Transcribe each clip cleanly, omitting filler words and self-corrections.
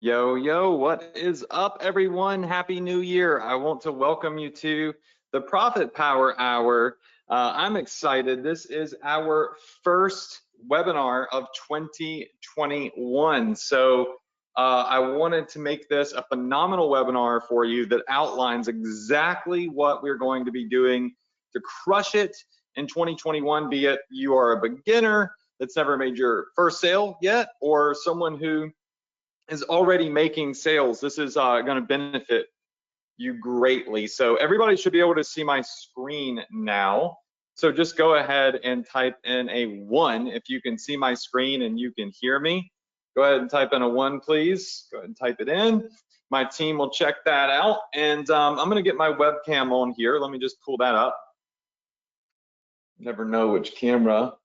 Yo, yo, what is up, everyone? Happy New Year. I want to welcome you to the Profit Power Hour. I'm excited. This is our first webinar of 2021. So I wanted to make this a phenomenal webinar for you that outlines exactly what we're going to be doing to crush it in 2021, be it you are a beginner that's never made your first sale yet, or someone who is already making sales. This is going to benefit you greatly. So everybody should be able to see my screen now. So just go ahead and type in a 1 if you can see my screen and you can hear me. Go ahead and type in a 1, please. Go ahead and type it in. My team will check that out. And I'm going to get my webcam on here. Let me just pull that up. Never know which camera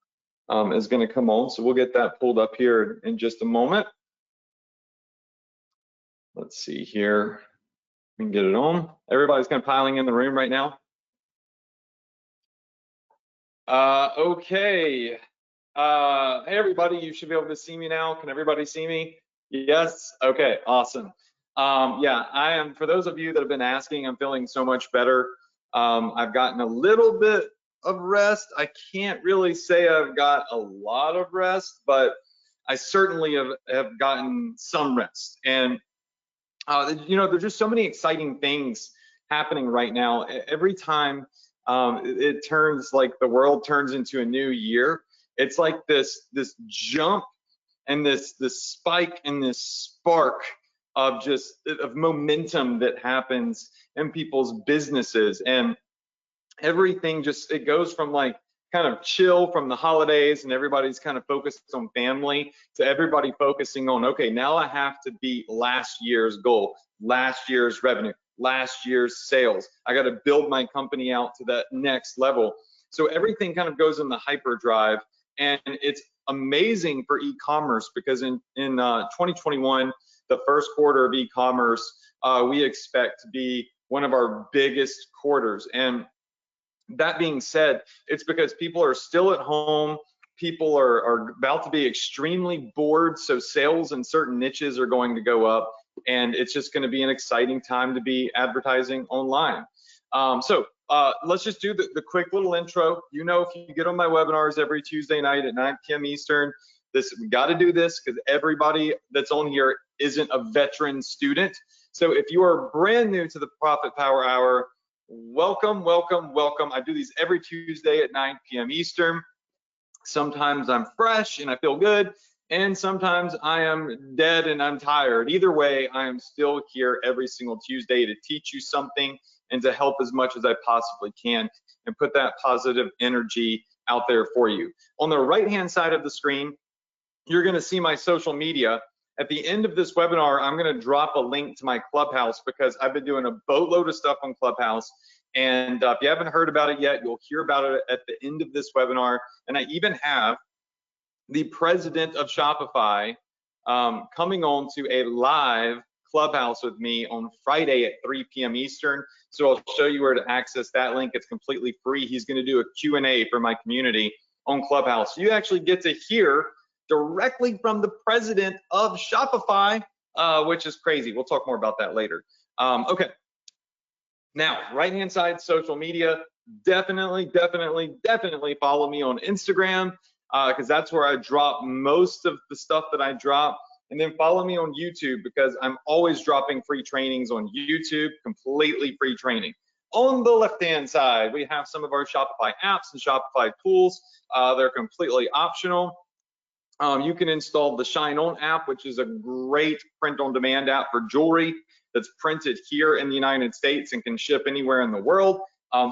is going to come on. So we'll get that pulled up here in just a moment. Let's see here. We can get it on. Everybody's kind of piling in the room right now. Okay. Hey, everybody, you should be able to see me now. Can everybody see me? Yes? Okay, awesome. Yeah, I am, for those of you that have been asking, I'm feeling so much better. I've gotten a little bit of rest. I can't really say I've got a lot of rest, but I certainly have gotten some rest. And you know, there's just so many exciting things happening right now. Every time it turns, like the world turns into a new year, it's like this jump and this spike and this spark of momentum that happens in people's businesses, and everything just, it goes from like kind of chill from the holidays and everybody's kind of focused on family to everybody focusing on, okay, now I have to beat last year's goal, last year's revenue, last year's sales. I got to build my company out to that next level. So everything kind of goes in the hyperdrive, and it's amazing for e-commerce because in 2021, the first quarter of e-commerce, we expect to be one of our biggest quarters. And that being said, it's because people are still at home. People are about to be extremely bored, so sales in certain niches are going to go up, and it's just going to be an exciting time to be advertising online. So let's just do the quick little intro. You know, if you get on my webinars every Tuesday night at 9 p.m. Eastern, we got to do this because everybody that's on here isn't a veteran student. So if you are brand new to the Profit Power Hour, welcome, welcome, welcome. I do these every Tuesday at 9 p.m. Eastern. Sometimes I'm fresh and I feel good, and sometimes I am dead and I'm tired. Either way, I am still here every single Tuesday to teach you something and to help as much as I possibly can and put that positive energy out there for you. On the right-hand side of the screen, you're going to see my social media. At the end of this webinar, I'm going to drop a link to my Clubhouse because I've been doing a boatload of stuff on Clubhouse. And if you haven't heard about it yet, you'll hear about it at the end of this webinar. And I even have the President of Shopify coming on to a live Clubhouse with me on Friday at 3 p.m. Eastern. So I'll show you where to access that link. It's completely free. He's going to do a Q&A for my community on Clubhouse. You actually get to hear directly from the President of Shopify, which is crazy. We'll talk more about that later. Okay. Now, right-hand side, social media, definitely follow me on Instagram because that's where I drop most of the stuff that I drop. And then follow me on YouTube because I'm always dropping free trainings on YouTube, completely free training. On the left-hand side, we have some of our Shopify apps and Shopify tools. They're completely optional. You can install the Shine On app, which is a great print-on-demand app for jewelry that's printed here in the United States and can ship anywhere in the world.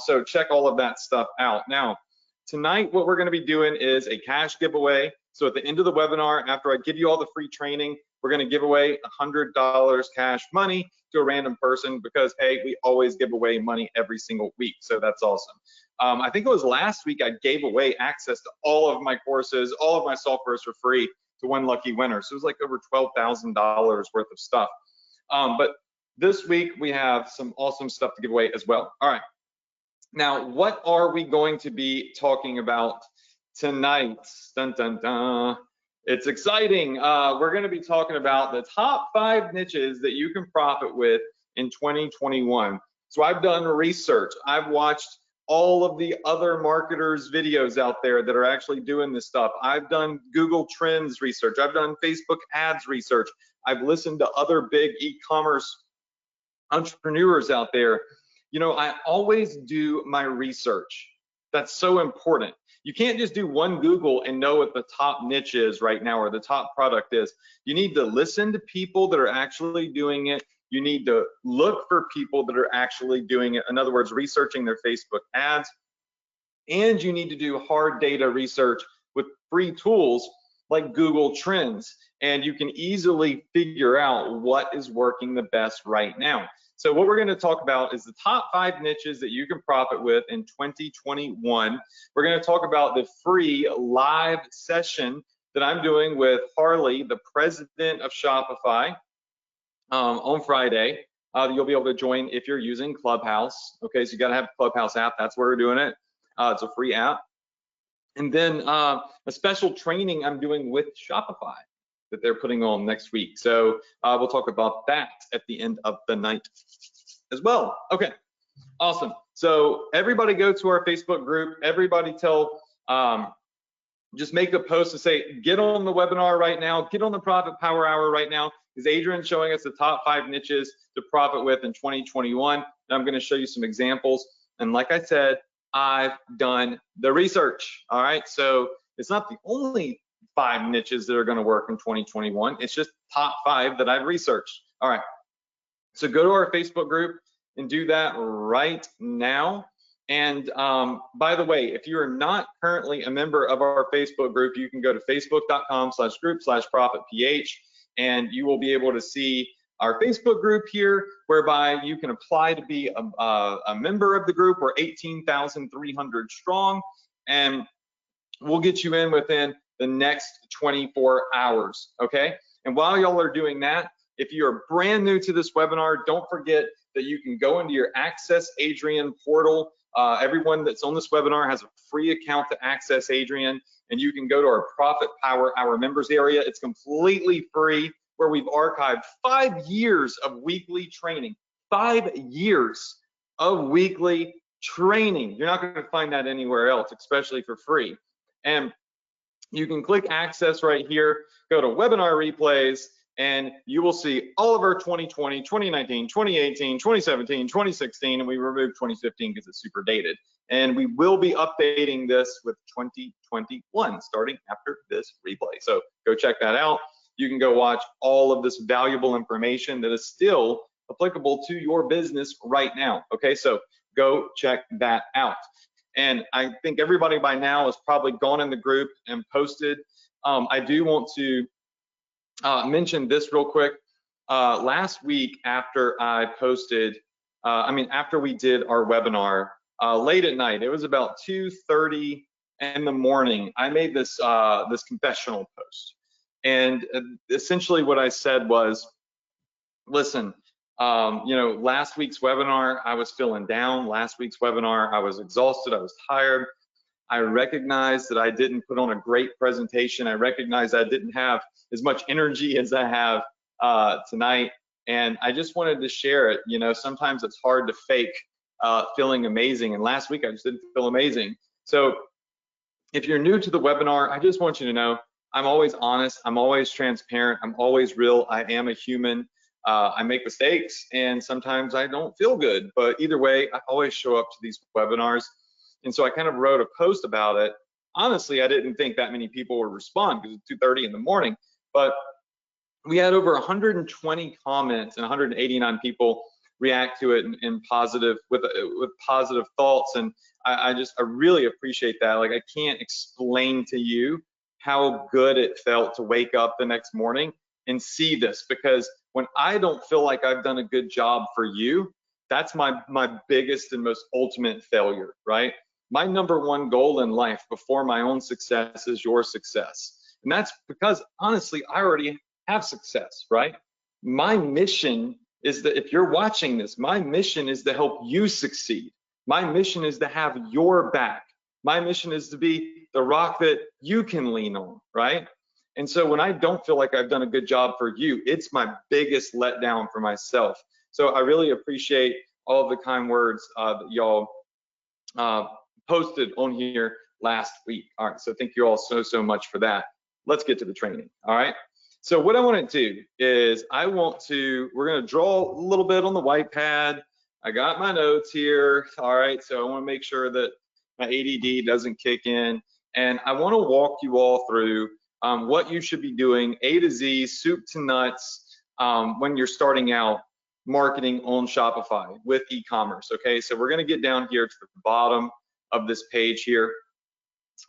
So check all of that stuff out. Now, tonight, what we're going to be doing is a cash giveaway. So at the end of the webinar, after I give you all the free training, we're going to give away $100 cash money to a random person because, hey, we always give away money every single week. So that's awesome. I think it was last week I gave away access to all of my courses, all of my softwares for free to one lucky winner. So it was like over $12,000 worth of stuff. But this week we have some awesome stuff to give away as well. All right. Now, what are we going to be talking about tonight? Dun, dun, dun. It's exciting. We're going to be talking about the top 5 niches that you can profit with in 2021. So I've done research. I've watched all of the other marketers' videos out there that are actually doing this stuff. I've done Google Trends research. I've done Facebook ads research. I've listened to other big e-commerce entrepreneurs out there. You know, I always do my research. That's so important. You can't just do one Google and know what the top niche is right now or the top product is. You need to listen to people that are actually doing it. You need to look for people that are actually doing it. In other words, researching their Facebook ads. And you need to do hard data research with free tools like Google Trends. And you can easily figure out what is working the best right now. So what we're going to talk about is the top 5 niches that you can profit with in 2021. We're going to talk about the free live session that I'm doing with Harley, the president of Shopify, on Friday. You'll be able to join if you're using Clubhouse. Okay, so you got to have a Clubhouse app. That's where we're doing it. It's a free app. And then a special training I'm doing with Shopify that they're putting on next week. So we'll talk about that at the end of the night as well. Okay, awesome. So everybody go to our Facebook group. Everybody just make a post to say, get on the webinar right now, get on the Profit Power Hour right now, because Adrian's showing us the top 5 niches to profit with in 2021. And I'm gonna show you some examples. And like I said, I've done the research, all right? So it's not the only 5 niches that are going to work in 2021. It's just top 5 that I've researched. All right. So go to our Facebook group and do that right now. And by the way, if you are not currently a member of our Facebook group, you can go to facebook.com/group/profitph, and you will be able to see our Facebook group here, whereby you can apply to be a member of the group. We're 18,300 strong, and we'll get you in within the next 24 hours, okay? And while y'all are doing that, if you're brand new to this webinar, don't forget that you can go into your Access Adrian portal. Everyone that's on this webinar has a free account to access Adrian, and you can go to our Profit Power Hour members area. It's completely free, where we've archived 5 years of weekly training. 5 years of weekly training. You're not going to find that anywhere else, especially for free. And you can click access right here, go to webinar replays, and you will see all of our 2020, 2019, 2018, 2017, 2016, and we removed 2015 because it's super dated. And we will be updating this with 2021 starting after this replay. So go check that out. You can go watch all of this valuable information that is still applicable to your business right now. Okay, so go check that out. And I think everybody by now has probably gone in the group and posted. I do want to mention this real quick. Last week, after I posted, after we did our webinar, late at night, it was about 2:30 in the morning, I made this this confessional post. And essentially what I said was, listen, last week's webinar, I was feeling down. Last week's webinar, I was exhausted, I was tired. I recognized that I didn't put on a great presentation. I recognized I didn't have as much energy as I have tonight. And I just wanted to share it. You know, sometimes it's hard to fake feeling amazing. And last week, I just didn't feel amazing. So if you're new to the webinar, I just want you to know, I'm always honest. I'm always transparent. I'm always real. I am a human. I make mistakes, and sometimes I don't feel good, but either way, I always show up to these webinars. And so I kind of wrote a post about it. Honestly, I didn't think that many people would respond because it's 2:30 in the morning, but we had over 120 comments and 189 people react to it in positive, with positive thoughts. And I really appreciate that. Like, I can't explain to you how good it felt to wake up the next morning and see this, because when I don't feel like I've done a good job for you, that's my biggest and most ultimate failure, right? My #1 goal in life before my own success is your success. And that's because, honestly, I already have success, right? My mission is that if you're watching this, my mission is to help you succeed. My mission is to have your back. My mission is to be the rock that you can lean on, right? And so when I don't feel like I've done a good job for you, it's my biggest letdown for myself. So I really appreciate all of the kind words that y'all posted on here last week. All right, so thank you all so much for that. Let's get to the training. All right. So what I want to do is we're going to draw a little bit on the white pad. I got my notes here. All right, so I want to make sure that my ADD doesn't kick in, and I want to walk you all through what you should be doing, A to Z, soup to nuts, when you're starting out marketing on Shopify with e-commerce. Okay, so we're going to get down here to the bottom of this page here.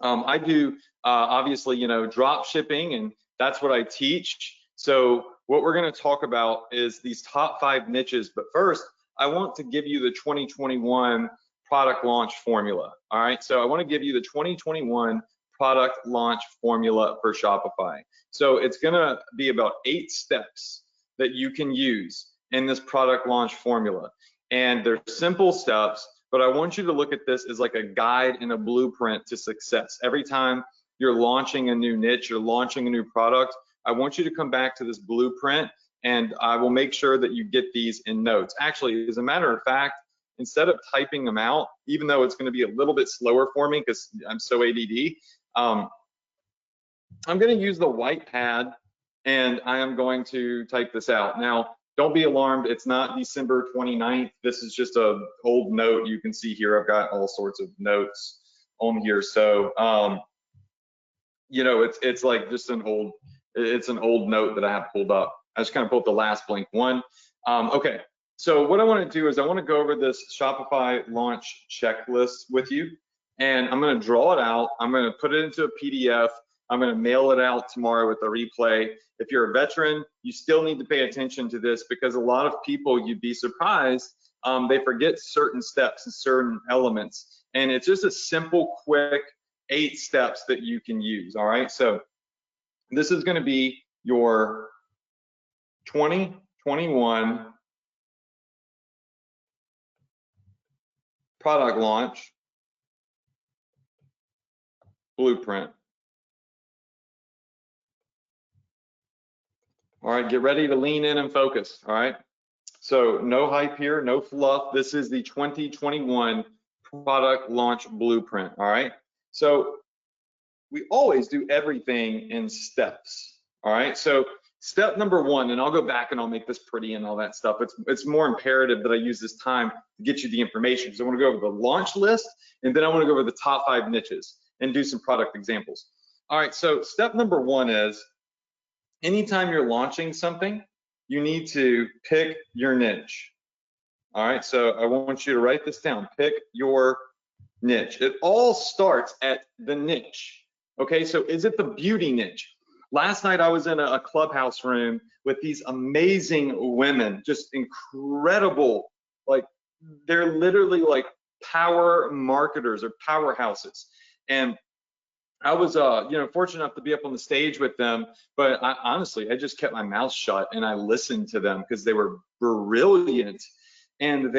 I do obviously, drop shipping, and that's what I teach. So what we're going to talk about is these top 5 niches. But first, I want to give you the 2021 product launch formula. All right, so I want to give you the 2021 product launch formula for Shopify. So it's going to be about 8 steps that you can use in this product launch formula. And they're simple steps, but I want you to look at this as like a guide and a blueprint to success. Every time you're launching a new niche, you're launching a new product, I want you to come back to this blueprint, and I will make sure that you get these in notes. Actually, as a matter of fact, instead of typing them out, even though it's going to be a little bit slower for me because I'm so ADD, I'm going to use the white pad, and I am going to type this out. Now, don't be alarmed. It's not December 29th. This is just an old note. You can see here, I've got all sorts of notes on here. So, it's like just an old note that I have pulled up. I just kind of pulled the last blank one. Okay, so what I want to do is I want to go over this Shopify launch checklist with you, and I'm going to draw it out. I'm going to put it into a PDF. I'm going to mail it out tomorrow with a replay. If you're a veteran, you still need to pay attention to this, because a lot of people, you'd be surprised, they forget certain steps and certain elements. And it's just a simple, quick 8 steps that you can use. All right, so this is going to be your 2021 product launch blueprint. All right, get ready to lean in and focus. All right, so no hype here, no fluff. This is the 2021 product launch blueprint. All right, so we always do everything in steps. All right, so step number 1, and I'll go back and I'll make this pretty and all that stuff. It's more imperative that I use this time to get you the information, because I want to go over the launch list, and then I want to go over the top 5 niches and do some product examples. All right, so step number 1 is, anytime you're launching something, you need to pick your niche. All right, so I want you to write this down. Pick your niche. It all starts at the niche. Okay, so is it the beauty niche? Last night I was in a Clubhouse room with these amazing women, just incredible, like they're literally like power marketers or powerhouses. And I was fortunate enough to be up on the stage with them, but honestly, I just kept my mouth shut and I listened to them because they were brilliant. And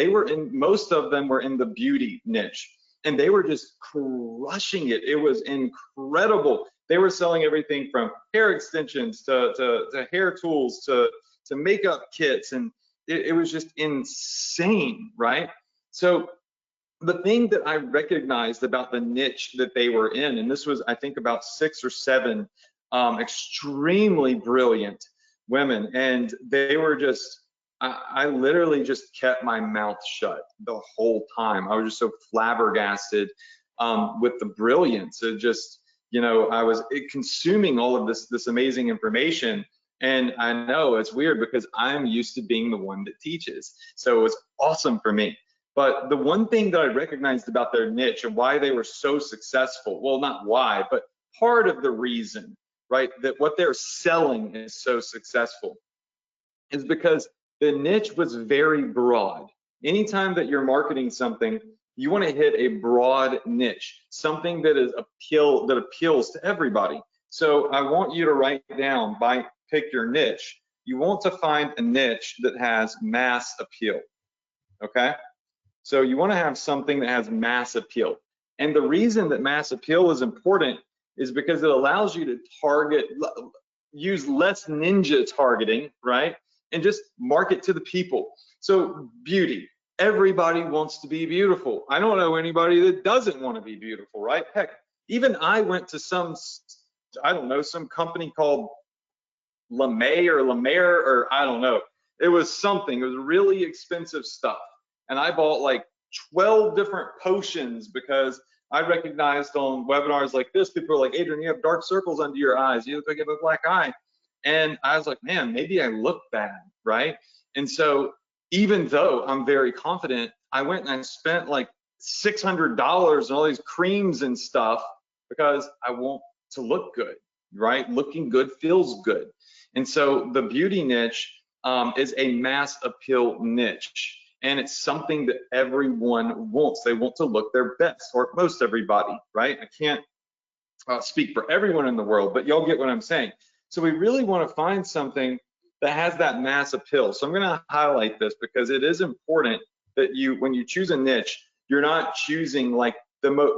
most of them were in the beauty niche, and they were just crushing it. It was incredible. They were selling everything from hair extensions to hair tools to makeup kits, and it was just insane, right? So the thing that I recognized about the niche that they were in, and this was, I think, about 6 or 7 extremely brilliant women, and they were just, I literally just kept my mouth shut the whole time. I was just so flabbergasted with the brilliance. It just, I was consuming all of this amazing information. And I know it's weird because I'm used to being the one that teaches. So it was awesome for me. But the one thing that I recognized about their niche and why they were so successful, well, not why, but part of the reason, right, that what they're selling is so successful is because the niche was very broad. Anytime that you're marketing something, you want to hit a broad niche, something that appeals to everybody. So I want you to write down, pick your niche. You want to find a niche that has mass appeal, okay? So you want to have something that has mass appeal. And the reason that mass appeal is important is because it allows you to target, use less ninja targeting, right? And just market to the people. So beauty, everybody wants to be beautiful. I don't know anybody that doesn't want to be beautiful, right? Heck, even I went to some, I don't know, some company called LeMay or Lemaire, or I don't know. It was something, it was really expensive stuff. And I bought like 12 different potions because I recognized on webinars like this, people are like, Adrian, you have dark circles under your eyes. You look like you have a black eye. And I was like, man, maybe I look bad, right? And so even though I'm very confident, I went and I spent like $600 on all these creams and stuff because I want to look good, right? Looking good feels good. And so the beauty niche is a mass appeal niche. And it's something that everyone wants. They want to look their best, or most everybody, right? I can't speak for everyone in the world, but y'all get what I'm saying. So we really want to find something that has that mass appeal. So I'm going to highlight this because it is important that when you choose a niche, you're not choosing like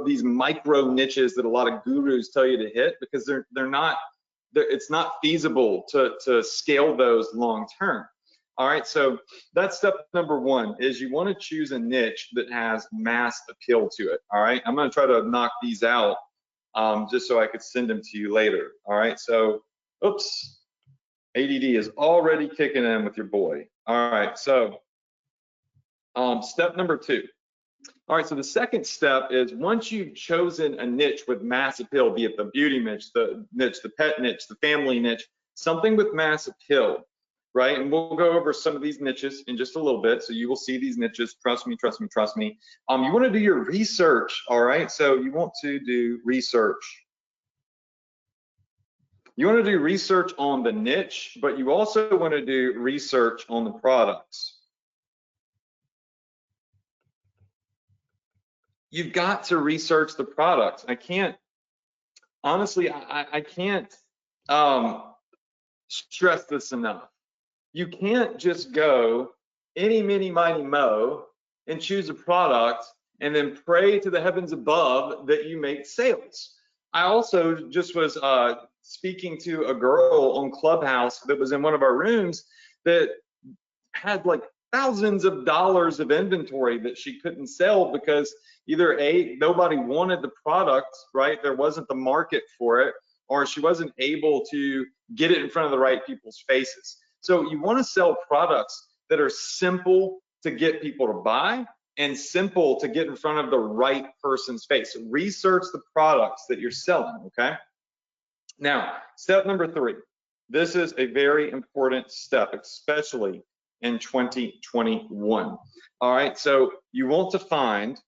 these micro niches that a lot of gurus tell you to hit, because it's not feasible to scale those long term. All right, so that's step number one, is you want to choose a niche that has mass appeal to it. All right, I'm going to try to knock these out just so I could send them to you later. All right, so oops, ADD is already kicking in with your boy. All right, so step number two. All right, so the second step is, once you've chosen a niche with mass appeal, be it the beauty niche, the pet niche, the family niche, something with mass appeal, right? And we'll go over some of these niches in just a little bit, so you will see these niches. Trust me, trust me, trust me. You want to do your research, all right? So you want to do research. You want to do research on the niche, but you also want to do research on the products. You've got to research the products. I can't, honestly, I can't stress this enough. You can't just go any, mini, miny, mo and choose a product and then pray to the heavens above that you make sales. I also just was speaking to a girl on Clubhouse that was in one of our rooms that had like thousands of dollars of inventory that she couldn't sell because either A, nobody wanted the product, right? There wasn't the market for it, or she wasn't able to get it in front of the right people's faces. So you want to sell products that are simple to get people to buy and simple to get in front of the right person's face. So research the products that you're selling, okay? Now, step number three. This is a very important step, especially in 2021. All right, so you want to find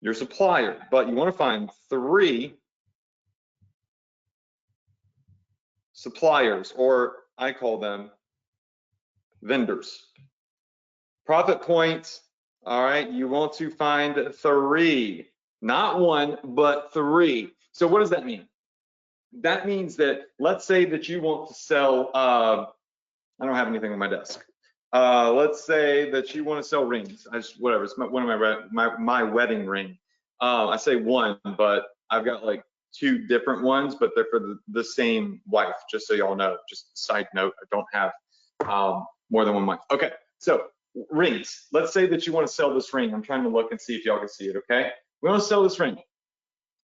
your supplier, but you want to find 3 suppliers, or I call them vendors. Profit points, all right, you want to find 3, not 1, but 3. So what does that mean? That means that, let's say that you want to sell, I don't have anything on my desk. Let's say that you want to sell rings. Whatever, it's one of my wedding ring. I say 1, but I've got like 2 different ones, but they're for the same wife, just so y'all know. Just a side note, I don't have more than 1 wife. Okay, so rings. Let's say that you want to sell this ring. I'm trying to look and see if y'all can see it, okay? We want to sell this ring.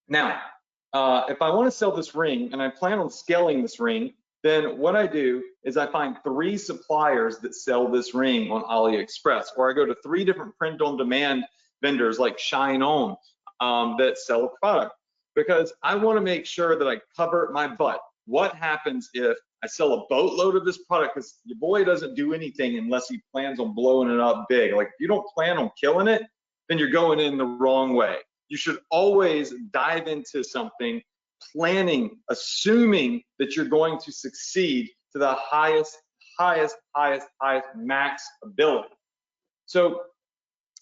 Now, if I want to sell this ring and I plan on scaling this ring, then what I do is I find 3 suppliers that sell this ring on AliExpress, or I go to 3 different print-on-demand vendors like Shine On that sell a product, because I want to make sure that I cover my butt. What happens if I sell a boatload of this product? Because your boy doesn't do anything unless he plans on blowing it up big. Like, if you don't plan on killing it, then you're going in the wrong way. You should always dive into something planning, assuming that you're going to succeed to the highest max ability. So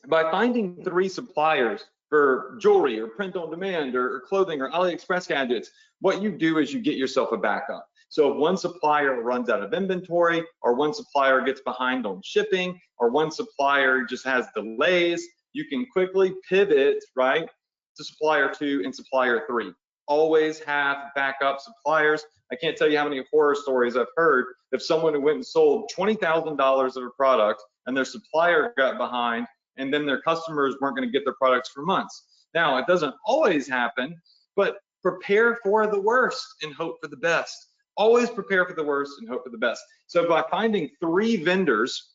by finding 3 suppliers for jewelry or print on demand or clothing or AliExpress gadgets, what you do is you get yourself a backup. So if one supplier runs out of inventory, or one supplier gets behind on shipping, or one supplier just has delays, you can quickly pivot, right, to supplier 2 and supplier 3. Always have backup suppliers. I can't tell you how many horror stories I've heard of someone who went and sold $20,000 of a product and their supplier got behind, and then their customers weren't going to get their products for months. Now, it doesn't always happen, but prepare for the worst and hope for the best. Always prepare for the worst and hope for the best. So by finding 3 vendors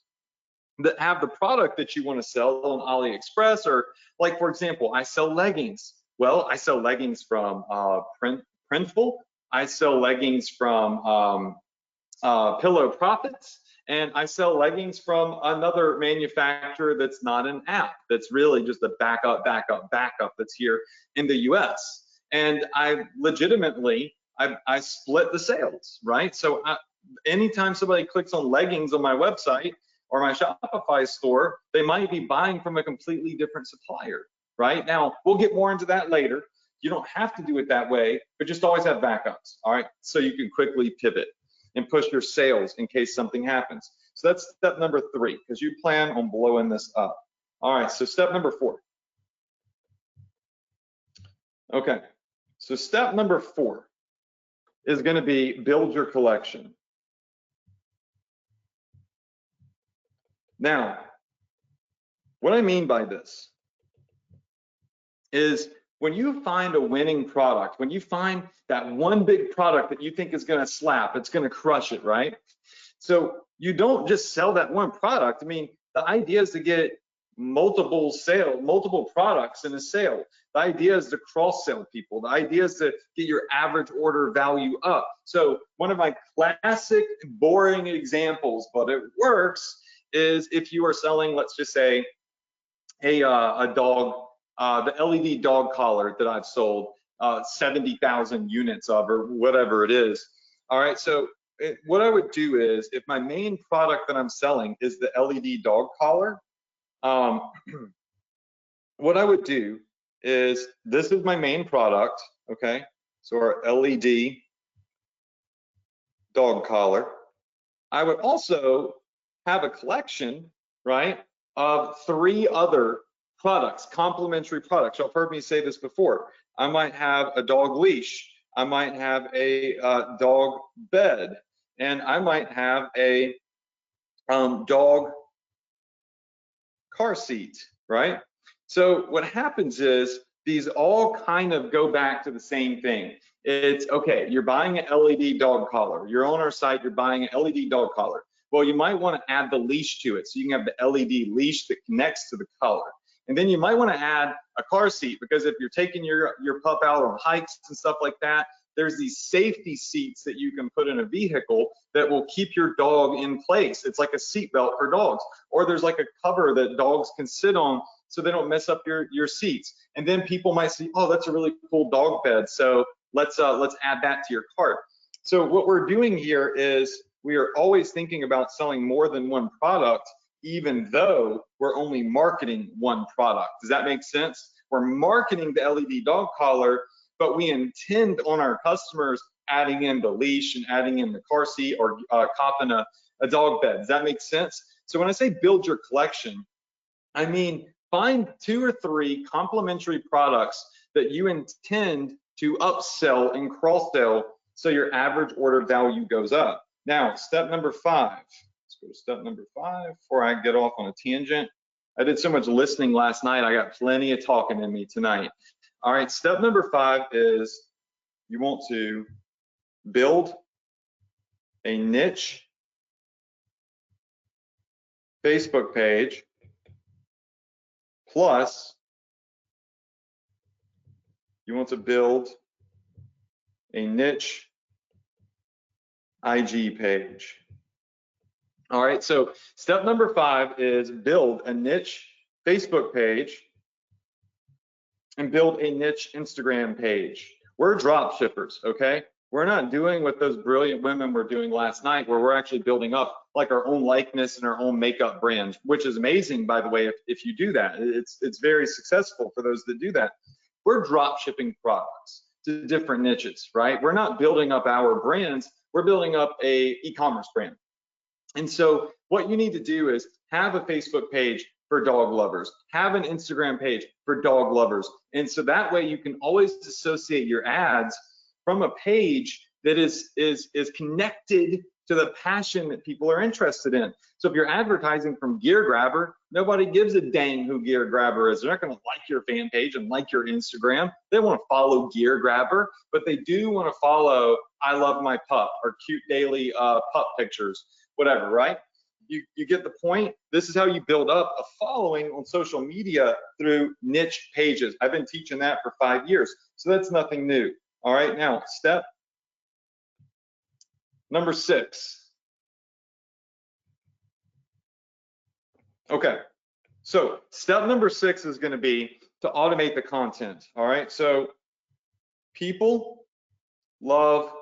that have the product that you want to sell on AliExpress, or like, for example, I sell leggings. Well, I sell leggings from Printful. I sell leggings from Pillow Profits, and I sell leggings from another manufacturer that's not an app, that's really just a backup that's here in the US. And I legitimately, I split the sales, right? So anytime somebody clicks on leggings on my website or my Shopify store, they might be buying from a completely different supplier, right? Now, we'll get more into that later. You don't have to do it that way, but just always have backups, all right? So you can quickly pivot and push your sales in case something happens. So that's step number 3, because you plan on blowing this up. All right, so step number 4. Okay, so step number 4 is going to be build your collection. Now, what I mean by this is when you find a winning product, when you find that one big product that you think is going to slap, it's going to crush it, right? So you don't just sell that one product. I mean, the idea is to get multiple products in a sale. The idea is to cross-sell people. The idea is to get your average order value up. So one of my classic boring examples, but it works, is if you are selling, let's just say, a dog, the LED dog collar that I've sold 70,000 units of, or whatever it is. All right, so what I would do is, if my main product that I'm selling is the LED dog collar, what I would do is, this is my main product, okay? So our LED dog collar. I would also have a collection, right, of 3 other products, complementary products. Y'all have heard me say this before. I might have a dog leash, I might have a dog bed, and I might have a dog car seat, right? So what happens is, these all kind of go back to the same thing. It's, okay, you're buying an LED dog collar. You're on our site, you're buying an LED dog collar. Well, you might want to add the leash to it, so you can have the LED leash that connects to the collar. And then you might want to add a car seat, because if you're taking your pup out on hikes and stuff like that, there's these safety seats that you can put in a vehicle that will keep your dog in place. It's like a seat belt for dogs. Or there's like a cover that dogs can sit on so they don't mess up your seats. And then people might see, oh, that's a really cool dog bed, so let's add that to your cart. So what we're doing here is, we are always thinking about selling more than one product, even though we're only marketing one product. Does that make sense? We're marketing the LED dog collar, but we intend on our customers adding in the leash and adding in the car seat, or copping a dog bed. Does that make sense? So when I say build your collection, I mean find 2 or 3 complementary products that you intend to upsell and cross-sell, so your average order value goes up. Now, step number 5. Let's go to step number 5 before I get off on a tangent. I did so much listening last night, I got plenty of talking in me tonight. All right, step number 5 is, you want to build a niche Facebook page, plus you want to build a niche IG page. All right, so step number 5 is build a niche Facebook page and build a niche Instagram page. We're drop shippers, okay? We're not doing what those brilliant women were doing last night, where we're actually building up like our own likeness and our own makeup brand, which is amazing, by the way, if you do that. It's very successful for those that do that. We're drop shipping products to different niches, right? We're not building up our brands, we're building up a e-commerce brand. And so what you need to do is have a Facebook page for dog lovers. Have an Instagram page for dog lovers. And so that way you can always associate your ads from a page that is connected to the passion that people are interested in. So if you're advertising from Gear Grabber, nobody gives a dang who Gear Grabber is. They're not gonna like your fan page and like your Instagram. They wanna follow Gear Grabber, but they do wanna follow I love my pup or cute daily pup pictures, whatever, right? You get the point? This is how you build up a following on social media through niche pages. I've been teaching that for 5 years, so that's nothing new. All right, now step number 6. Okay, so step number 6 is going to be to automate the content. All right, so people love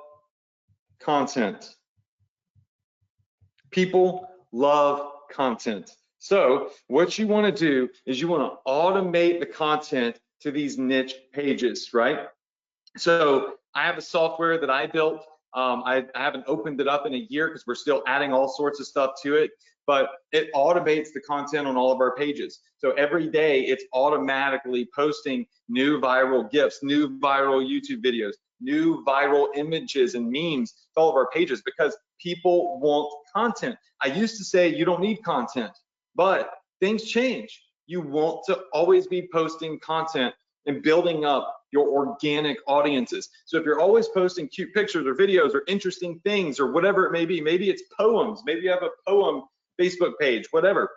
content. People love content. So what you want to do is you want to automate the content to these niche pages, right? So I have a software that I built. I haven't opened it up in a year because we're still adding all sorts of stuff to it, but it automates the content on all of our pages. So every day it's automatically posting new viral GIFs, new viral YouTube videos, new viral images and memes to all of our pages because people want content. I used to say you don't need content, but things change. You want to always be posting content and building up your organic audiences. So if you're always posting cute pictures or videos or interesting things or whatever it may be, maybe it's poems, maybe you have a poem Facebook page, whatever.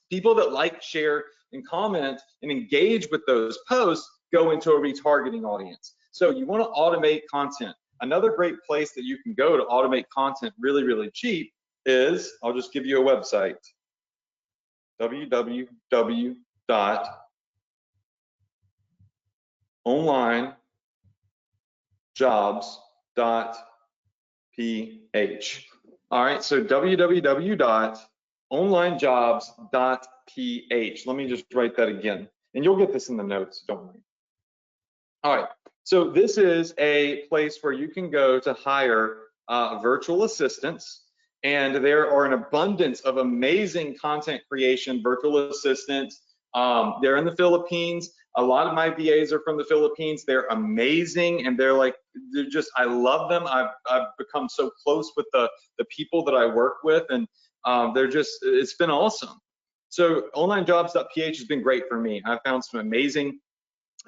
People that like, share, and comment and engage with those posts go into a retargeting audience. So you want to automate content. Another great place that you can go to automate content really, really cheap is, I'll just give you a website, www.onlinejobs.ph. All right, so www.onlinejobs.ph. Let me just write that again, and you'll get this in the notes, don't worry. All right, so this is a place where you can go to hire virtual assistants, and there are an abundance of amazing content creation virtual assistants. They're in the Philippines. A lot of my VAs are from the Philippines. They're amazing, and they're just, I love them. I've become so close with the people that I work with, and it's been awesome. So onlinejobs.ph has been great for me. I've found some amazing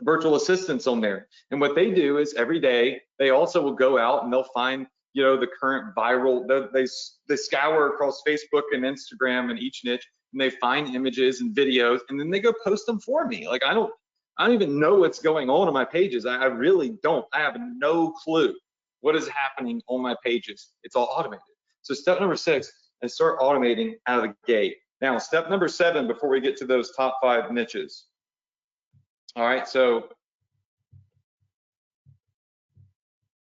virtual assistants on there, and what they do is every day they also will go out and they'll find the current viral. They scour across Facebook and Instagram and each niche, and they find images and videos, and then they go post them for me. Like I don't even know what's going on my pages. I really don't. I have no clue what is happening on my pages. It's all automated. So step number 6 is start automating out of the gate. Now step number 7, before we get to those top 5 niches. All right, so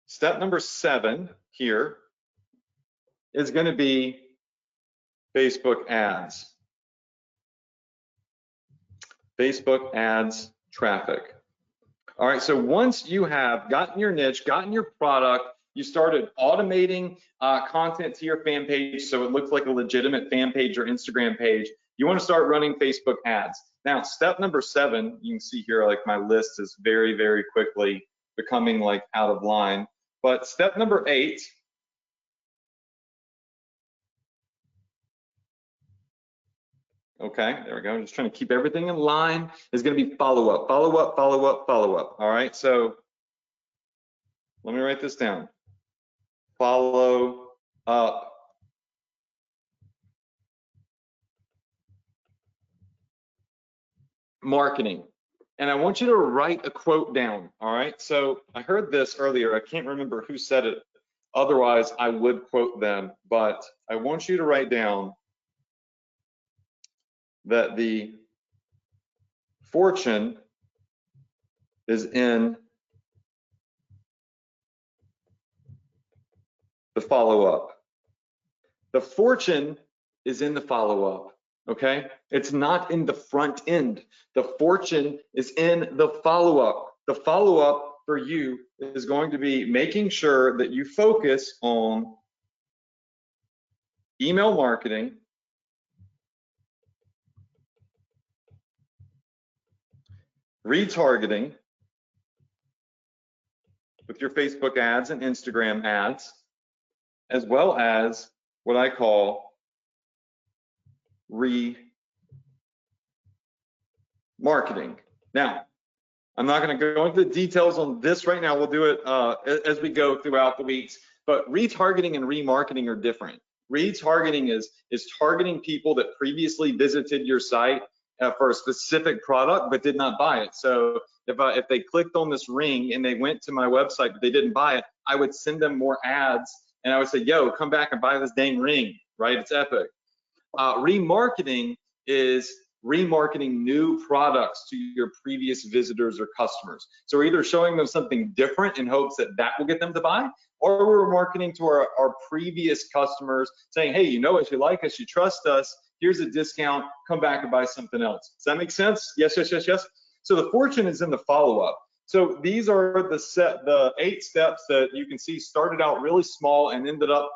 step number 7 here is going to be Facebook ads. Facebook ads traffic. All right, so once you have gotten your niche, gotten your product, you started automating content to your fan page so it looks like a legitimate fan page or Instagram page, you want to start running Facebook ads. Now, step number 7, you can see here, like my list is very, very quickly becoming like out of line. But step number 8, okay, there we go. I'm just trying to keep everything in line, is going to be follow up, follow up, follow up, follow up. All right, so let me write this down. Follow up. Marketing. And I want you to write a quote down, all right? So I heard this earlier. I can't remember who said it. Otherwise, I would quote them. But I want you to write down that the fortune is in the follow-up. The fortune is in the follow-up. Okay, it's not in the front end. The fortune is in the follow-up. The follow-up for you is going to be making sure that you focus on email marketing, retargeting with your Facebook ads and Instagram ads, as well as what I call remarketing. Now, I'm not going to go into the details on this right now. We'll do it as we go throughout the weeks. But retargeting and remarketing are different. Retargeting is targeting people that previously visited your site for a specific product but did not buy it. So if they clicked on this ring and they went to my website but they didn't buy it, I would send them more ads and I would say, yo, come back and buy this dang ring, right? It's epic. Remarketing is remarketing new products to your previous visitors or customers. So we're either showing them something different in hopes that that will get them to buy, or we're marketing to our previous customers saying, hey, you know us, you like us, you trust us, here's a discount, come back and buy something else. Does that make sense? Yes, yes, yes, yes. So the fortune is in the follow-up. So these are the 8 steps that you can see started out really small and ended up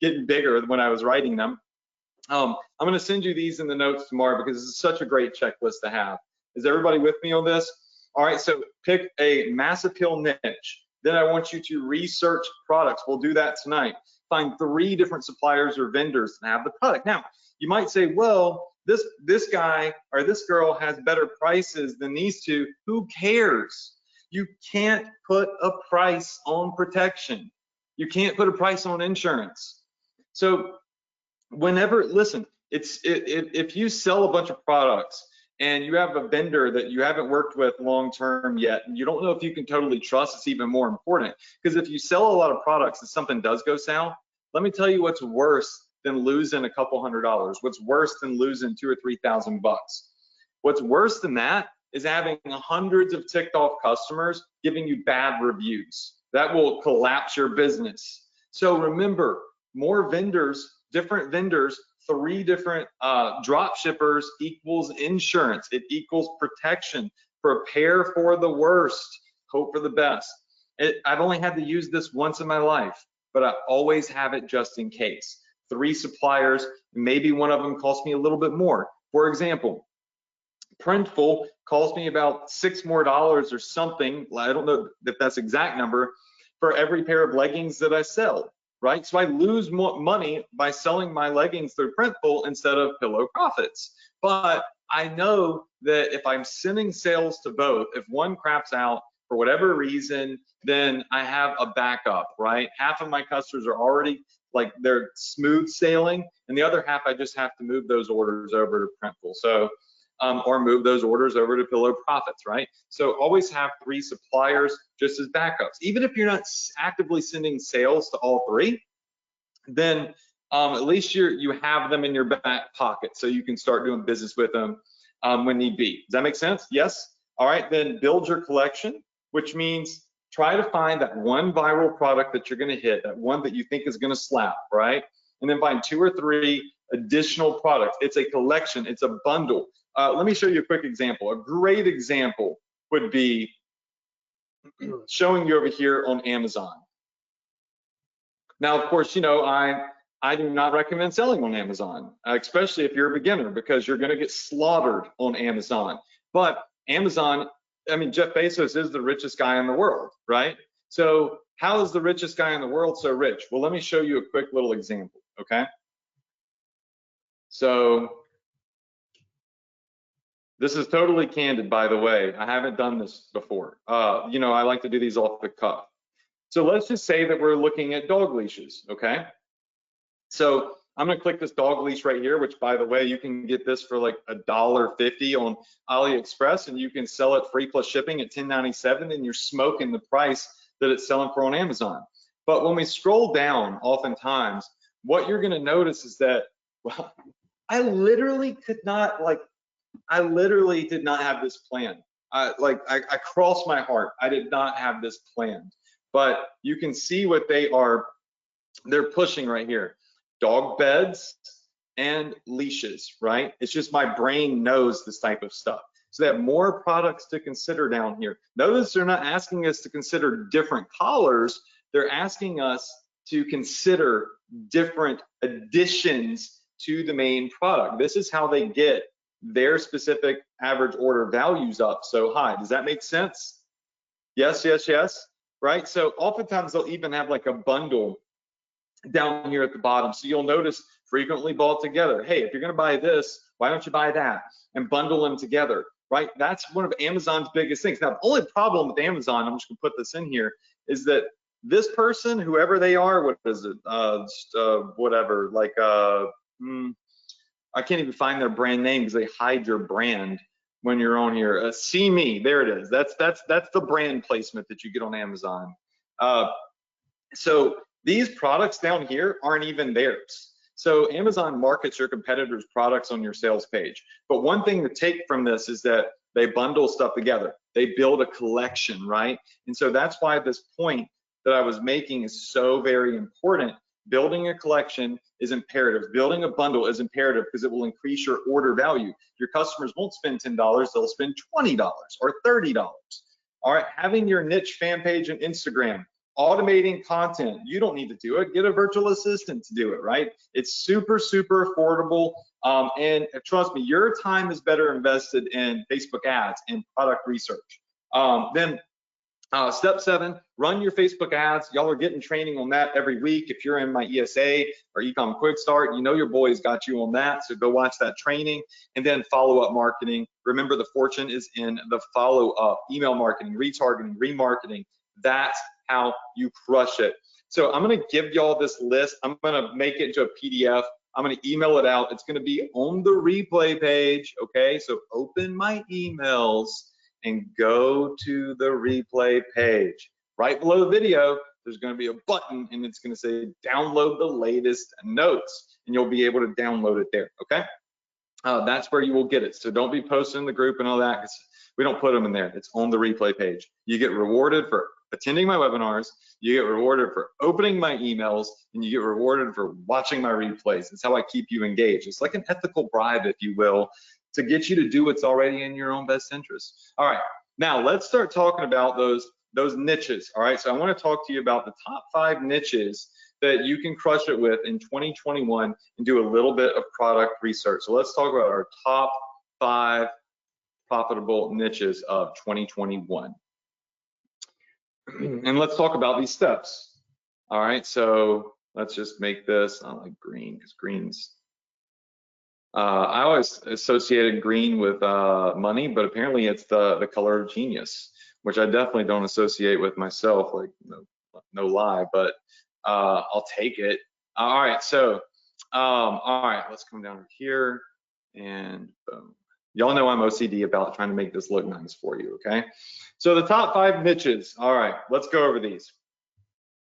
getting bigger when I was writing them. I'm going to send you these in the notes tomorrow because this is such a great checklist to have. Is everybody with me on this? All right, so pick a mass appeal niche. Then I want you to research products. We'll do that tonight. Find 3 different suppliers or vendors that have the product. Now, you might say, well, this guy or this girl has better prices than these 2. Who cares? You can't put a price on protection. You can't put a price on insurance. So listen, if you sell a bunch of products and you have a vendor that you haven't worked with long term yet, and you don't know if you can totally trust, it's even more important. Because if you sell a lot of products and something does go south, let me tell you what's worse than losing a couple $100. What's worse than losing $2,000 or $3,000 bucks? What's worse than that is having hundreds of ticked off customers giving you bad reviews. That will collapse your business. So remember, more vendors, different vendors, 3 different drop shippers equals insurance. It equals protection. Prepare for the worst, hope for the best. I've only had to use this once in my life, but I always have it just in case. 3 suppliers, maybe one of them costs me a little bit more. For example, Printful costs me about $6 more or something. I don't know if that's the exact number for every pair of leggings that I sell. Right? So I lose more money by selling my leggings through Printful instead of Pillow Profits. But I know that if I'm sending sales to both, if one craps out for whatever reason, then I have a backup, right? Half of my customers are already like they're smooth sailing, and the other half I just have to move those orders over to Printful. So or move those orders over to Pillow Profits, right? So always have 3 suppliers just as backups. Even if you're not actively sending sales to all 3, then at least you have them in your back pocket so you can start doing business with them when need be. Does that make sense? Yes? All right, then build your collection, which means try to find that one viral product that you're gonna hit, that one that you think is gonna slap, right? And then find 2 or 3 additional products. It's a collection, it's a bundle. Let me show you a quick example. A great example would be showing you over here on Amazon. Now, of course, you know, I do not recommend selling on Amazon, especially if you're a beginner, because you're gonna get slaughtered on Amazon. But Amazon, I mean, Jeff Bezos is the richest guy in the world, right? So how is the richest guy in the world so rich? Well, let me show you a quick little example, okay? So this is totally candid, by the way. I haven't done this before. You know, I like to do these off the cuff. So let's just say that we're looking at dog leashes, okay? So I'm gonna click this dog leash right here, which by the way, you can get this for like $1.50 on AliExpress, and you can sell it free plus shipping at $10.97, and you're smoking the price that it's selling for on Amazon. But when we scroll down, oftentimes, what you're gonna notice is that, well, I literally did not have this planned. I crossed my heart. I did not have this planned. But you can see what they're pushing right here. Dog beds and leashes, right? It's just my brain knows this type of stuff. So they have more products to consider down here. Notice they're not asking us to consider different collars. They're asking us to consider different additions to the main product. This is how they get their specific average order values up so high. Does that make sense? Yes, yes, yes, right? So oftentimes they'll even have like a bundle down here at the bottom. So you'll notice frequently bought together. Hey, if you're gonna buy this, why don't you buy that? And bundle them together, right? That's one of Amazon's biggest things. Now, the only problem with Amazon, I'm just gonna put this in here, is that this person, whoever they are, what is it, whatever, like, I can't even find their brand name because they hide your brand when you're on here. See Me, there it is. That's the brand placement that you get on Amazon. So these products down here aren't even theirs. So Amazon markets your competitors' products on your sales page. But one thing to take from this is that they bundle stuff together. They build a collection, right? And so that's why this point that I was making is so very important. Building a collection is imperative. Building a bundle is imperative because it will increase your order value. Your customers won't spend $10, they'll spend $20 or $30. All right, having your niche fan page on Instagram, automating content, you don't need to do it. Get a virtual assistant to do it, right? It's super, super affordable. And trust me, your time is better invested in Facebook ads and product research. Then step 7, run your Facebook ads. Y'all are getting training on that every week. If you're in my ESA or Ecom Quick Start, you know your boys got you on that, so go watch that training. And then follow-up marketing. Remember, the fortune is in the follow-up. Email marketing, retargeting, remarketing. That's how you crush it. So I'm gonna give y'all this list. I'm gonna make it into a PDF. I'm gonna email it out. It's gonna be on the replay page, okay? So open my emails and go to the replay page. Right below the video, there's gonna be a button and it's gonna say download the latest notes, and you'll be able to download it there, okay? That's where you will get it. So don't be posting in the group and all that, because we don't put them in there. It's on the replay page. You get rewarded for attending my webinars, you get rewarded for opening my emails, and you get rewarded for watching my replays. It's how I keep you engaged. It's like an ethical bribe, if you will, to get you to do what's already in your own best interest. All right, now let's start talking about those niches. All right, so I want to talk to you about the top 5 niches that you can crush it with in 2021 and do a little bit of product research. So let's talk about our top 5 profitable niches of 2021. And let's talk about these steps. All right, so let's just make this, I like green because green's, I always associated green with money, but apparently it's the color of genius, which I definitely don't associate with myself, like no lie, but I'll take it. All right, so all right, let's come down here and boom. Y'all know I'm OCD about trying to make this look nice for you, okay? So the top 5 niches. All right, let's go over these.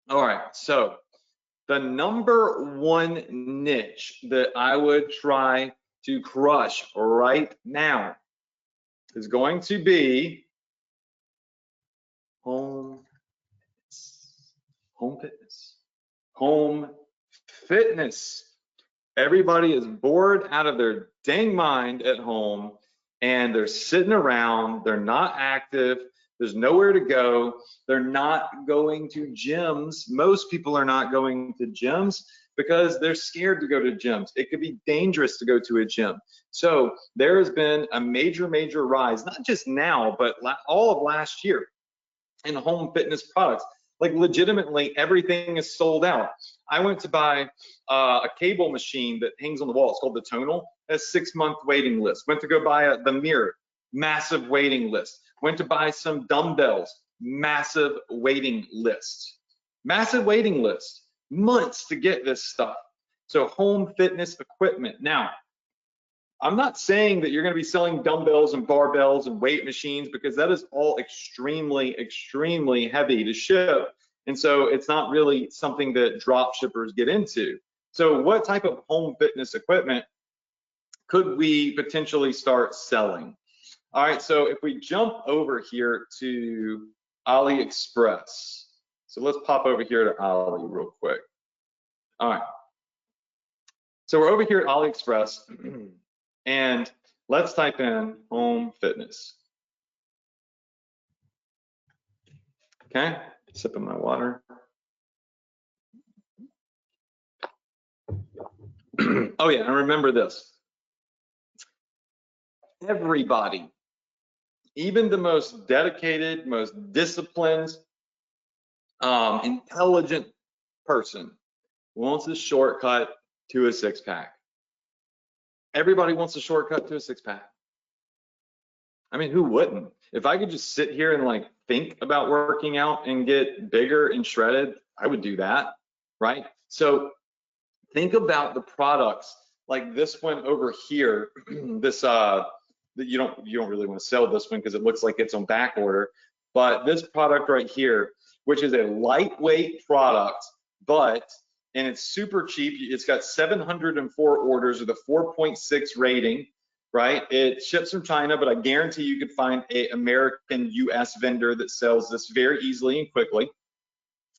All right, so the number 1 niche that I would try to crush right now is going to be home fitness. Everybody is bored out of their dang mind at home, and they're sitting around, they're not active, there's nowhere to go, they're not going to gyms. Most people are not going to gyms because they're scared to go to gyms. It could be dangerous to go to a gym. So there has been a major rise, not just now, but all of last year in home fitness products. Like legitimately everything is sold out. I went to buy a cable machine that hangs on the wall. It's called the Tonal. A 6-month waiting list. Went to go buy the mirror, massive waiting list. Went to buy some dumbbells, massive waiting list. Massive waiting list. Months to get this stuff. So home fitness equipment. Now, I'm not saying that you're going to be selling dumbbells and barbells and weight machines, because that is all extremely heavy to ship. And so it's not really something that drop shippers get into. So what type of home fitness equipment could we potentially start selling? All right, so if we jump over here to AliExpress. So let's pop over here to Ali real quick. All right. So we're over here at AliExpress. And let's type in home fitness. Okay, sipping my water. Oh yeah, and remember this. Everybody, even the most dedicated, most disciplined, intelligent person wants a shortcut to a six-pack. Everybody wants a shortcut to a six-pack. I mean, who wouldn't? If I could just sit here and like think about working out and get bigger and shredded, I would do that, right? So think about the products like this one over here. This that you don't really want to sell this one because it looks like it's on back order. But this product right here, which is a lightweight product, and it's super cheap. It's got 704 orders with a 4.6 rating, right? It ships from China, but I guarantee you could find an American US vendor that sells this very easily and quickly.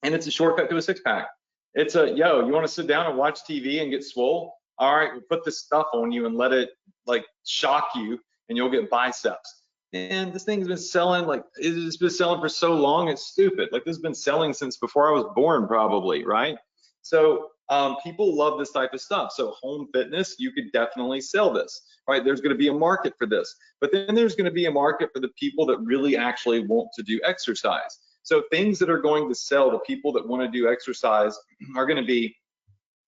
And it's a shortcut to a six-pack. It's a, yo, you want to sit down and watch TV and get swole? All right, we'll put this stuff on you and let it like shock you and you'll get biceps. And this thing's been selling, like, it's been selling for so long, it's stupid. Like, this has been selling since before I was born, probably, right? So people love this type of stuff. So home fitness, you could definitely sell this, right? There's going to be a market for this, but then there's going to be a market for the people that really actually want to do exercise. So things that are going to sell to people that want to do exercise are going to be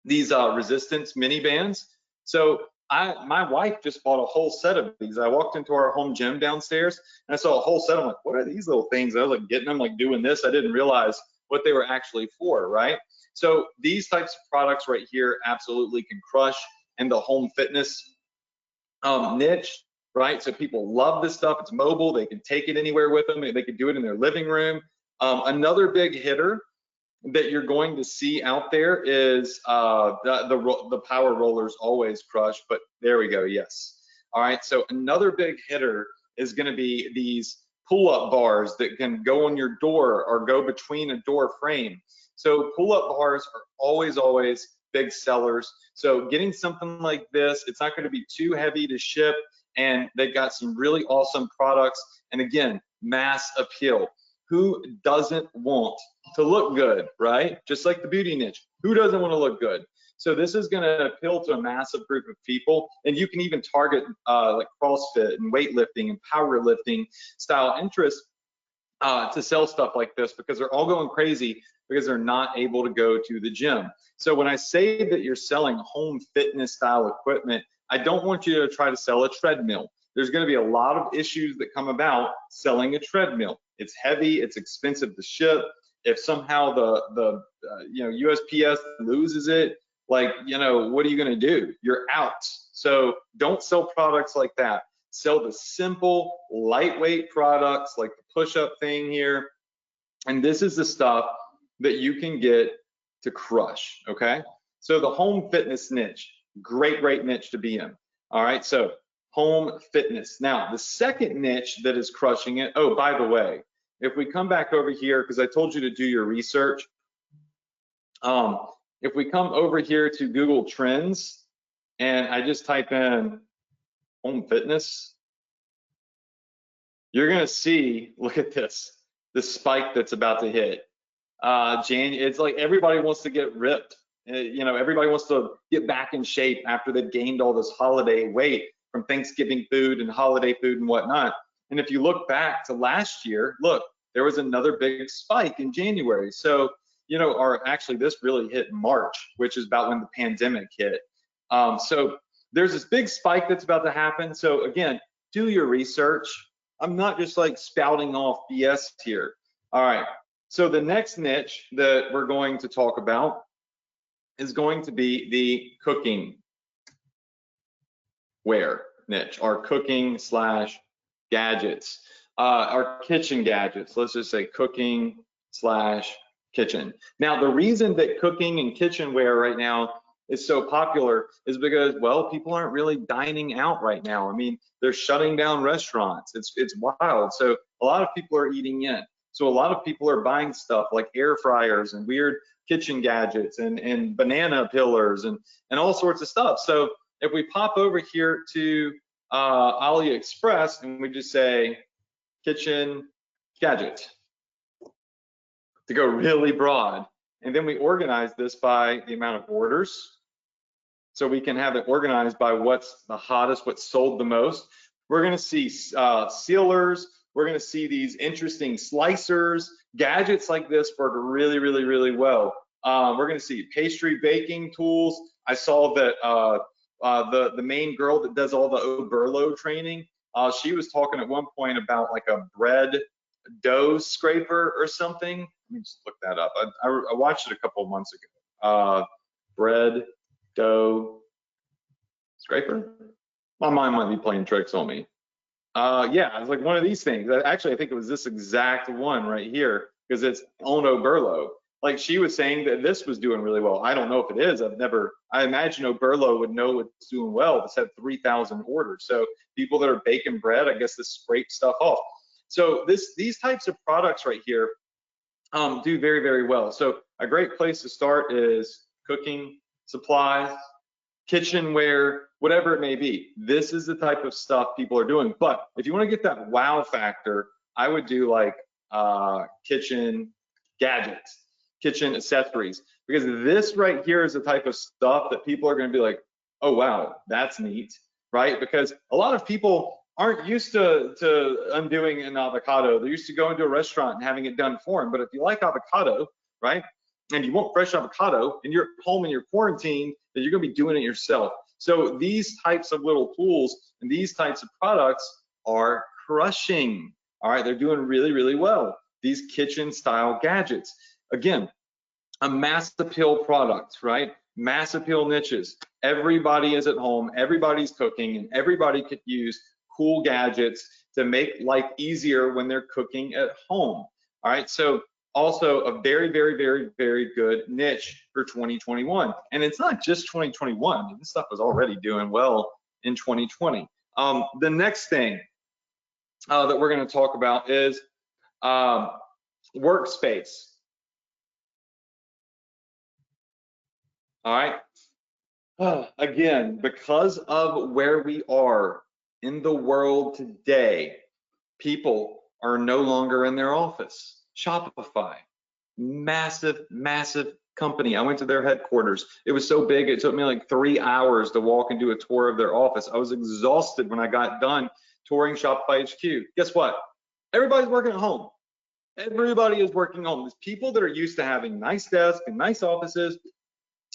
these resistance mini bands. So my wife just bought a whole set of these. I walked into our home gym downstairs and I saw a whole set. I'm like, what are these little things? I was like getting them, like doing this. I didn't realize what they were actually for, right? So these types of products right here absolutely can crush in the home fitness niche, right? So people love this stuff. It's mobile. They can take it anywhere with them. They can do it in their living room. Another big hitter that you're going to see out there is the power rollers always crush, but there we go, yes. All right, so another big hitter is gonna be these pull-up bars that can go on your door or go between a door frame. So pull-up bars are always big sellers. So getting something like this, it's not gonna be too heavy to ship, and they've got some really awesome products, and again, mass appeal. Who doesn't want to look good, right? Just like the beauty niche. Who doesn't want to look good? So this is going to appeal to a massive group of people, and you can even target like CrossFit and weightlifting and powerlifting style interests to sell stuff like this, because they're all going crazy because they're not able to go to the gym. So when I say that you're selling home fitness style equipment, I don't want you to try to sell a treadmill. There's going to be a lot of issues that come about selling a treadmill. It's heavy, it's expensive to ship. If somehow the USPS loses it, like, what are you going to do? You're out. So don't sell products like that. Sell the simple, lightweight products like the push-up thing here. And this is the stuff that you can get to crush, okay? So the home fitness niche, great niche to be in. All right, so home fitness. Now, the second niche that is crushing it, oh, by the way, if we come back over here, because I told you to do your research, if we come over here to Google Trends, and I just type in home fitness, you're gonna see, look at this, the spike that's about to hit. It's like everybody wants to get ripped. Everybody wants to get back in shape after they've gained all this holiday weight from Thanksgiving food and holiday food and whatnot. And if you look back to last year, look, there was another big spike in January. So, actually this really hit March, which is about when the pandemic hit. So there's this big spike that's about to happen. So again, do your research. I'm not just like spouting off BS here. All right, so the next niche that we're going to talk about is going to be the cooking ware niche, or cooking / gadgets, our kitchen gadgets. Let's just say cooking / kitchen. Now, the reason that cooking and kitchenware right now is so popular is because, well, people aren't really dining out right now. I mean, they're shutting down restaurants. It's wild. So a lot of people are eating in. So a lot of people are buying stuff like air fryers and weird kitchen gadgets and banana pillars and all sorts of stuff. So if we pop over here to AliExpress and we just say kitchen gadget to go really broad, and then we organize this by the amount of orders. So we can have it organized by what's the hottest, what's sold the most. We're going to see sealers. We're going to see these interesting slicers. Gadgets like this work really, really, really well. We're going to see pastry baking tools. I saw that the main girl that does all the Oberlo training, she was talking at one point about like a bread dough scraper or something. Let me just look that up. I watched it a couple of months ago. Bread dough scraper? My mind might be playing tricks on me. Yeah, it's like one of these things. Actually, I think it was this exact one right here because it's on Oberlo. Like she was saying that this was doing really well. I don't know if it is. I imagine Oberlo would know it's doing well. This had 3,000 orders. So people that are baking bread, I guess this scrapes stuff off. So these types of products right here do very, very well. So a great place to start is cooking supplies, kitchenware, whatever it may be. This is the type of stuff people are doing. But if you want to get that wow factor, I would do like kitchen gadgets, kitchen accessories, because this right here is the type of stuff that people are going to be like, oh wow, that's neat, right? Because a lot of people aren't used to undoing an avocado. They're used to going to a restaurant and having it done for them. But if you like avocado, right, and you want fresh avocado and you're at home and you're quarantined, then you're going to be doing it yourself. So these types of little tools and these types of products are crushing. All right, they're doing really, really well. These kitchen style gadgets. Again, a mass appeal product, right? Mass appeal niches. Everybody is at home, everybody's cooking, and everybody could use cool gadgets to make life easier when they're cooking at home. All right, so also a very, very, very, very good niche for 2021. And it's not just 2021. I mean, this stuff was already doing well in 2020. The next thing that we're going to talk about is workspace. All right. Again, because of where we are in the world today, people are no longer in their office. Shopify, massive, massive company. I went to their headquarters. It was so big, it took me like 3 hours to walk and do a tour of their office. I was exhausted when I got done touring Shopify HQ. Guess what? Everybody's working at home. Everybody is working home. There's people that are used to having nice desks and nice offices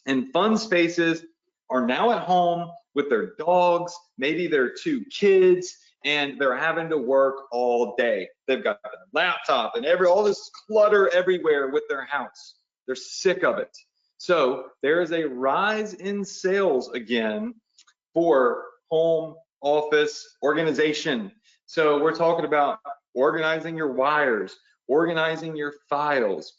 and fun spaces are now at home with their dogs, maybe their 2 kids, and they're having to work all day. They've got a laptop and all this clutter everywhere with their house. They're sick of it. So there is a rise in sales again for home office organization. So we're talking about organizing your wires, organizing your files,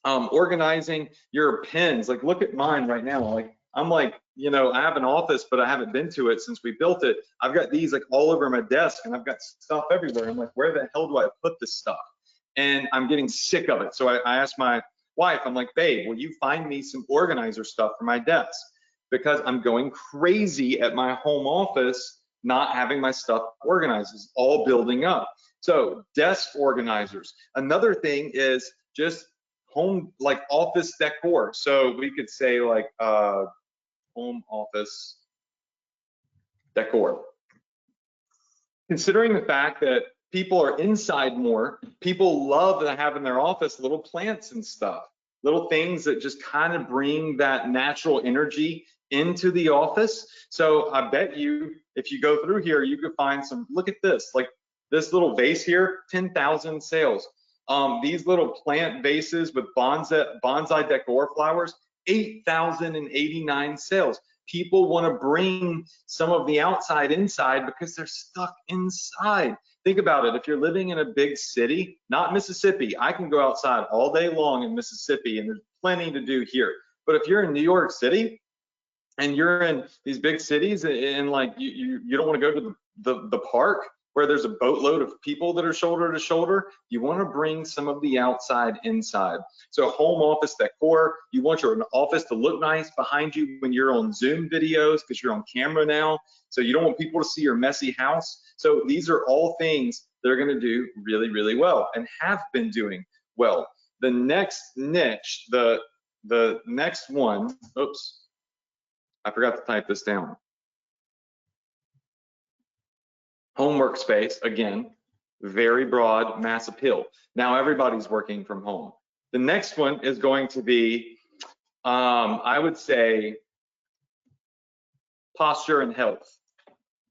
organizing your pens. Like look at mine right now. Like I'm like, you know, I have an office, but I haven't been to it since we built it. I've got these like all over my desk and I've got stuff everywhere. I'm like, where the hell do I put this stuff? And I'm getting sick of it. So I asked my wife, I'm like, babe, will you find me some organizer stuff for my desk? Because I'm going crazy at my home office, not having my stuff organized. It's all building up. So desk organizers. Another thing is just home, like office decor. So we could say like home office decor. Considering the fact that people are inside more, people love to have in their office little plants and stuff, little things that just kind of bring that natural energy into the office. So I bet you, if you go through here, you could find some, look at this, like this little vase here, 10,000 sales. These little plant vases with bonsai decor flowers, 8,089 sales. People want to bring some of the outside inside because they're stuck inside. Think about it. If you're living in a big city, not Mississippi, I can go outside all day long in Mississippi and there's plenty to do here. But if you're in New York City and you're in these big cities and like you don't want to go to the park where there's a boatload of people that are shoulder to shoulder, you want to bring some of the outside inside. So home office decor, you want your office to look nice behind you when you're on Zoom videos because you're on camera now. So you don't want people to see your messy house. So these are all things that are going to do really, really well and have been doing well. The next niche, the next one, oops, I forgot to type this down. Home workspace, again, very broad, mass appeal. Now everybody's working from home. The next one is going to be, I would say, posture and health.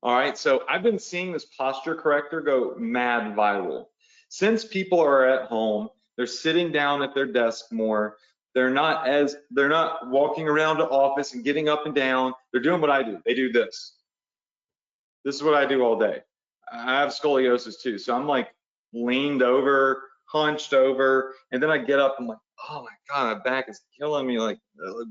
All right, so I've been seeing this posture corrector go mad viral. Since people are at home, they're sitting down at their desk more. They're not walking around the office and getting up and down. They're doing what I do. They do this. This is what I do all day. I have scoliosis too, so I'm like leaned over, hunched over, and then I get up and I'm like, oh my God, my back is killing me. Like,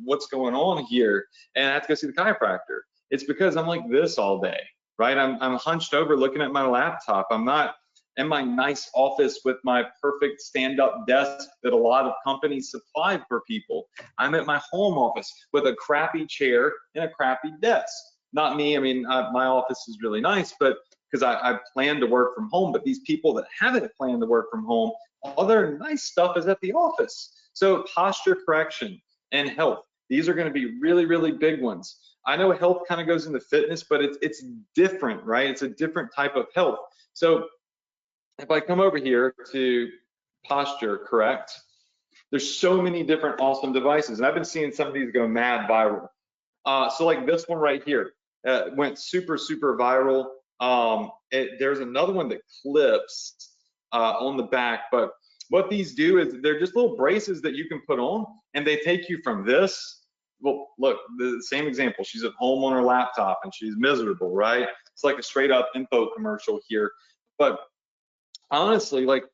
what's going on here? And I have to go see the chiropractor. It's because I'm like this all day, right? I'm hunched over looking at my laptop. I'm not in my nice office with my perfect stand-up desk that a lot of companies supply for people. I'm at my home office with a crappy chair and a crappy desk. Not me, I mean, my office is really nice, but because I plan to work from home, but these people that haven't planned to work from home, all their nice stuff is at the office. So posture correction and health, these are gonna be really, really big ones. I know health kind of goes into fitness, but it's different, right? It's a different type of health. So if I come over here to posture correct, there's so many different awesome devices, and I've been seeing some of these go mad viral. So like this one right here went super, super viral. There's another one that clips on the back, but what these do is they're just little braces that you can put on, and they take you from this. Well, look, the same example. She's at home on her laptop and she's miserable, right? It's like a straight up info commercial here. But honestly, like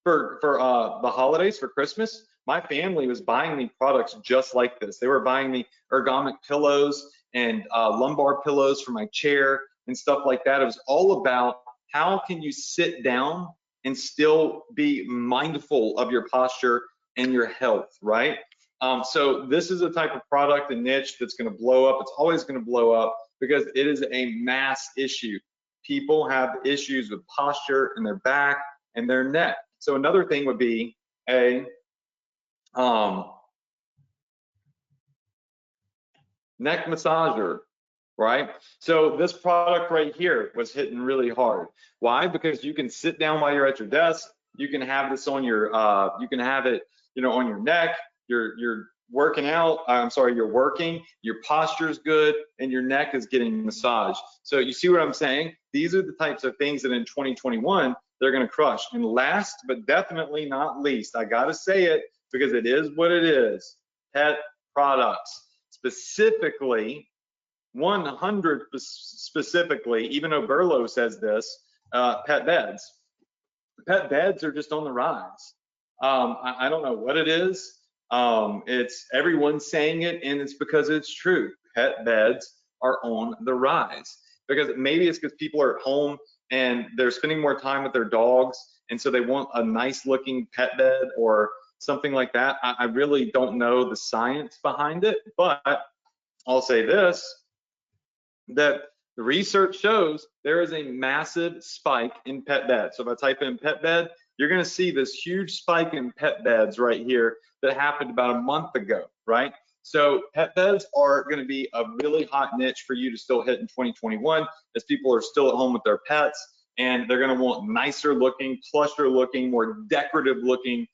for the holidays, for Christmas, my family was buying me products just like this. They were buying me ergonomic pillows and lumbar pillows for my chair and stuff like that. It was all about how can you sit down and still be mindful of your posture and your health, right? So this is a type of product and niche that's going to blow up. It's always going to blow up because it is a mass issue. People have issues with posture in their back and their neck. So another thing would be a neck massager, right? So this product right here was hitting really hard. Why? Because you can sit down while you're at your desk. You can have this on your, you can have it, you know, on your neck. You're working out. I'm sorry, you're working. Your posture is good, and your neck is getting massaged. So you see what I'm saying? These are the types of things that in 2021 they're going to crush. And last but definitely not least, I got to say it because it is what it is. Pet products, specifically 100 specifically, even though Burlow says this, pet beds. Pet beds are just on the rise. I don't know what it is. It's everyone's saying it, and it's because it's true. Pet beds are on the rise because maybe it's because people are at home and they're spending more time with their dogs, and so they want a nice looking pet bed or something like that. I really don't know the science behind it, but I'll say this, that the research shows there is a massive spike in pet beds. So if I type in pet bed, you're going to see this huge spike in pet beds right here that happened about a month ago, right? So pet beds are going to be a really hot niche for you to still hit in 2021 as people are still at home with their pets, and they're going to want nicer looking, plusher looking, more decorative looking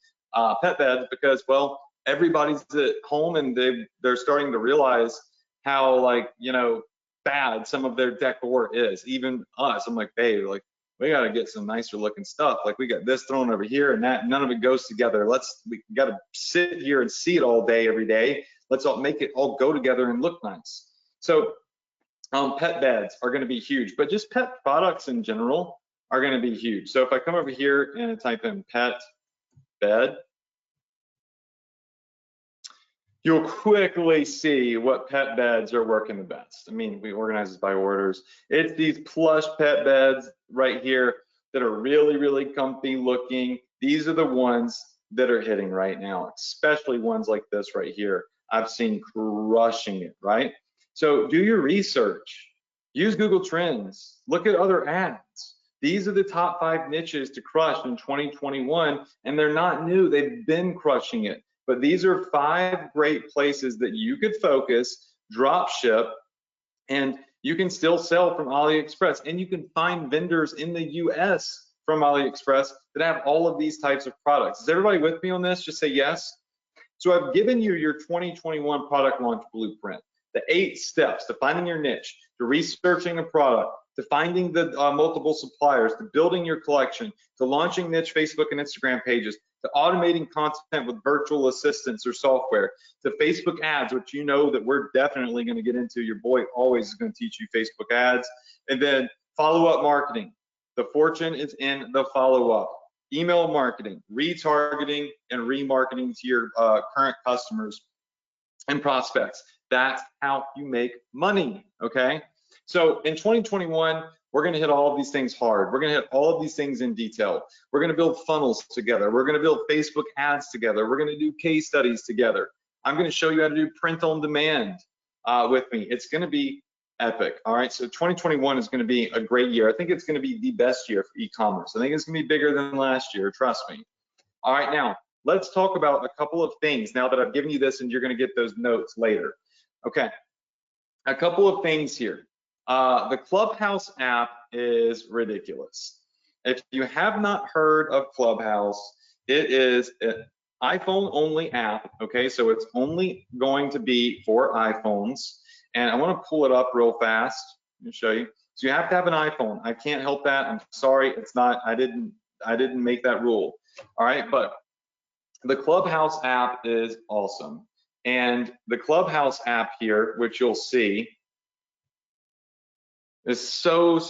pet beds because, well, everybody's at home and they're starting to realize how, like, you know, bad some of their decor is. Even us, I'm like, babe, like, we got to get some nicer looking stuff. Like, we got this thrown over here and that, none of it goes together. We got to sit here and see it all day, every day. Let's all make it all go together and look nice. So pet beds are going to be huge, but just pet products in general are going to be huge. So if I come over here and type in pet bed, you'll quickly see what pet beds are working the best. I mean, we organize this by orders. It's these plush pet beds right here that are really, really comfy looking. These are the ones that are hitting right now, especially ones like this right here. I've seen crushing it, right? So do your research. Use Google Trends. Look at other ads. These are the top 5 niches to crush in 2021, and they're not new. They've been crushing it. But these are 5 great places that you could focus, drop ship, and You can still sell from AliExpress, and you can find vendors in the US from AliExpress that have all of these types of products. Is everybody with me on this? Just say yes. So I've given you your 2021 product launch blueprint, the 8 steps to finding your niche, to researching a product, to finding the multiple suppliers, to building your collection, to launching niche Facebook and Instagram pages, to automating content with virtual assistants or software, to Facebook ads, which you know that we're definitely going to get into. Your boy always is going to teach you Facebook ads. And then follow-up marketing. The fortune is in the follow-up. Email marketing, retargeting, and remarketing to your current customers and prospects. That's how you make money, okay? So in 2021, we're gonna hit all of these things hard. We're gonna hit all of these things in detail. We're gonna build funnels together. We're gonna build Facebook ads together. We're gonna do case studies together. I'm gonna show you how to do print on demand with me. It's gonna be epic, all right? So 2021 is gonna be a great year. I think it's gonna be the best year for e-commerce. I think it's gonna be bigger than last year, trust me. All right, now, let's talk about a couple of things now that I've given you this, and you're gonna get those notes later. Okay, a couple of things here. The Clubhouse app is ridiculous. If you have not heard of Clubhouse, it is an iPhone only app, okay? So it's only going to be for iPhones. And I want to pull it up real fast. Let me show you. So you have to have an iPhone. I can't help that. I'm sorry. It's not, I didn't make that rule. All right, but the Clubhouse app is awesome. And the Clubhouse app here, which you'll see, is so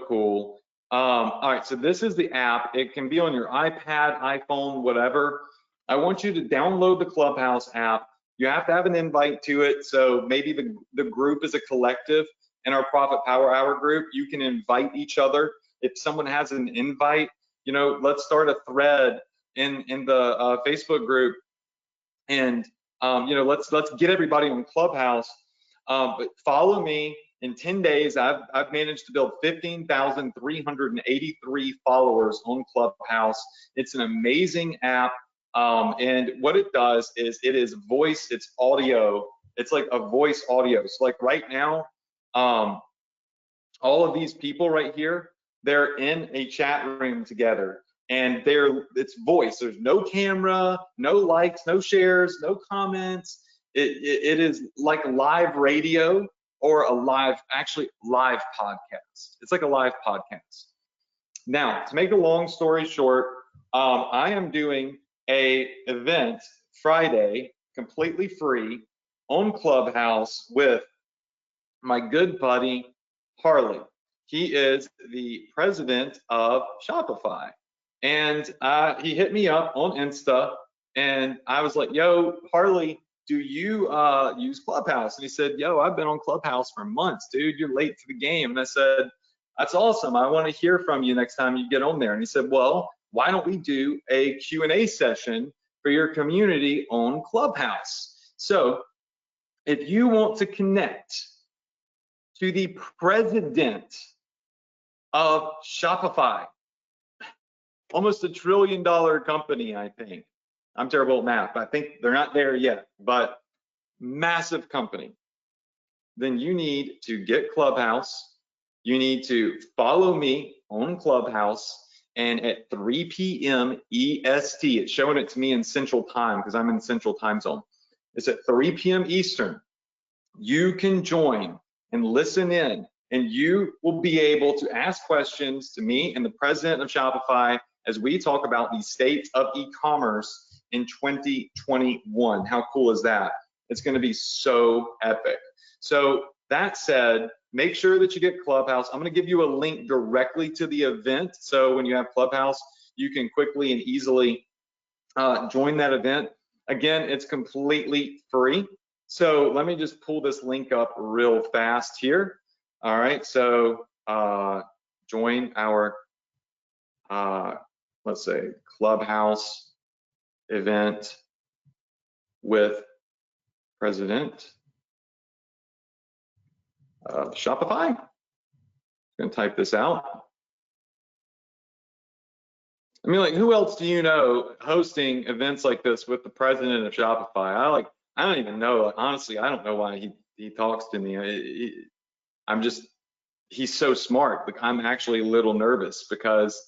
cool. All right, so this is the app. It can be on your iPad, iPhone, whatever. I want you to download the Clubhouse app. You have to have an invite to it. So maybe the group is a collective. In our Profit Power Hour group, you can invite each other. If someone has an invite, you know, let's start a thread in the Facebook group, and you know, let's get everybody on Clubhouse. But follow me. In 10 days, I've managed to build 15,383 followers on Clubhouse. It's an amazing app, and what it does is it is voice, it's audio. It's like a voice audio. So like right now, all of these people right here, they're in a chat room together, and it's voice. There's no camera, no likes, no shares, no comments. It is like live radio, or a live podcast. It's like a live podcast. Now, to make a long story short, I am doing a event Friday, completely free, on Clubhouse with my good buddy, Harley. He is the president of Shopify. And he hit me up on Insta, and I was like, yo, Harley, do you use Clubhouse? And he said, yo, I've been on Clubhouse for months, dude. You're late to the game. And I said, that's awesome. I want to hear from you next time you get on there. And he said, well, why don't we do a Q&A session for your community on Clubhouse? So if you want to connect to the president of Shopify, almost $1 trillion company, I think. I'm terrible at math, but I think they're not there yet, but massive company. Then you need to get Clubhouse. You need to follow me on Clubhouse, and at 3 p.m. EST, it's showing it to me in Central Time because I'm in Central Time Zone. It's at 3 p.m. Eastern. You can join and listen in, and you will be able to ask questions to me and the president of Shopify as we talk about the state of e-commerce in 2021. How cool is that? It's going to be so epic. So that said, make sure that you get Clubhouse. I'm going to give you a link directly to the event. So when you have Clubhouse, you can quickly and easily join that event. Again, it's completely free. So let me just pull this link up real fast here. All right, so join our, let's say, Clubhouse event with President of Shopify. I'm gonna type this out. I mean, like, who else do you know hosting events like this with the president of Shopify? I don't even know. Honestly, I don't know why he talks to me. he's so smart. Like, I'm actually a little nervous because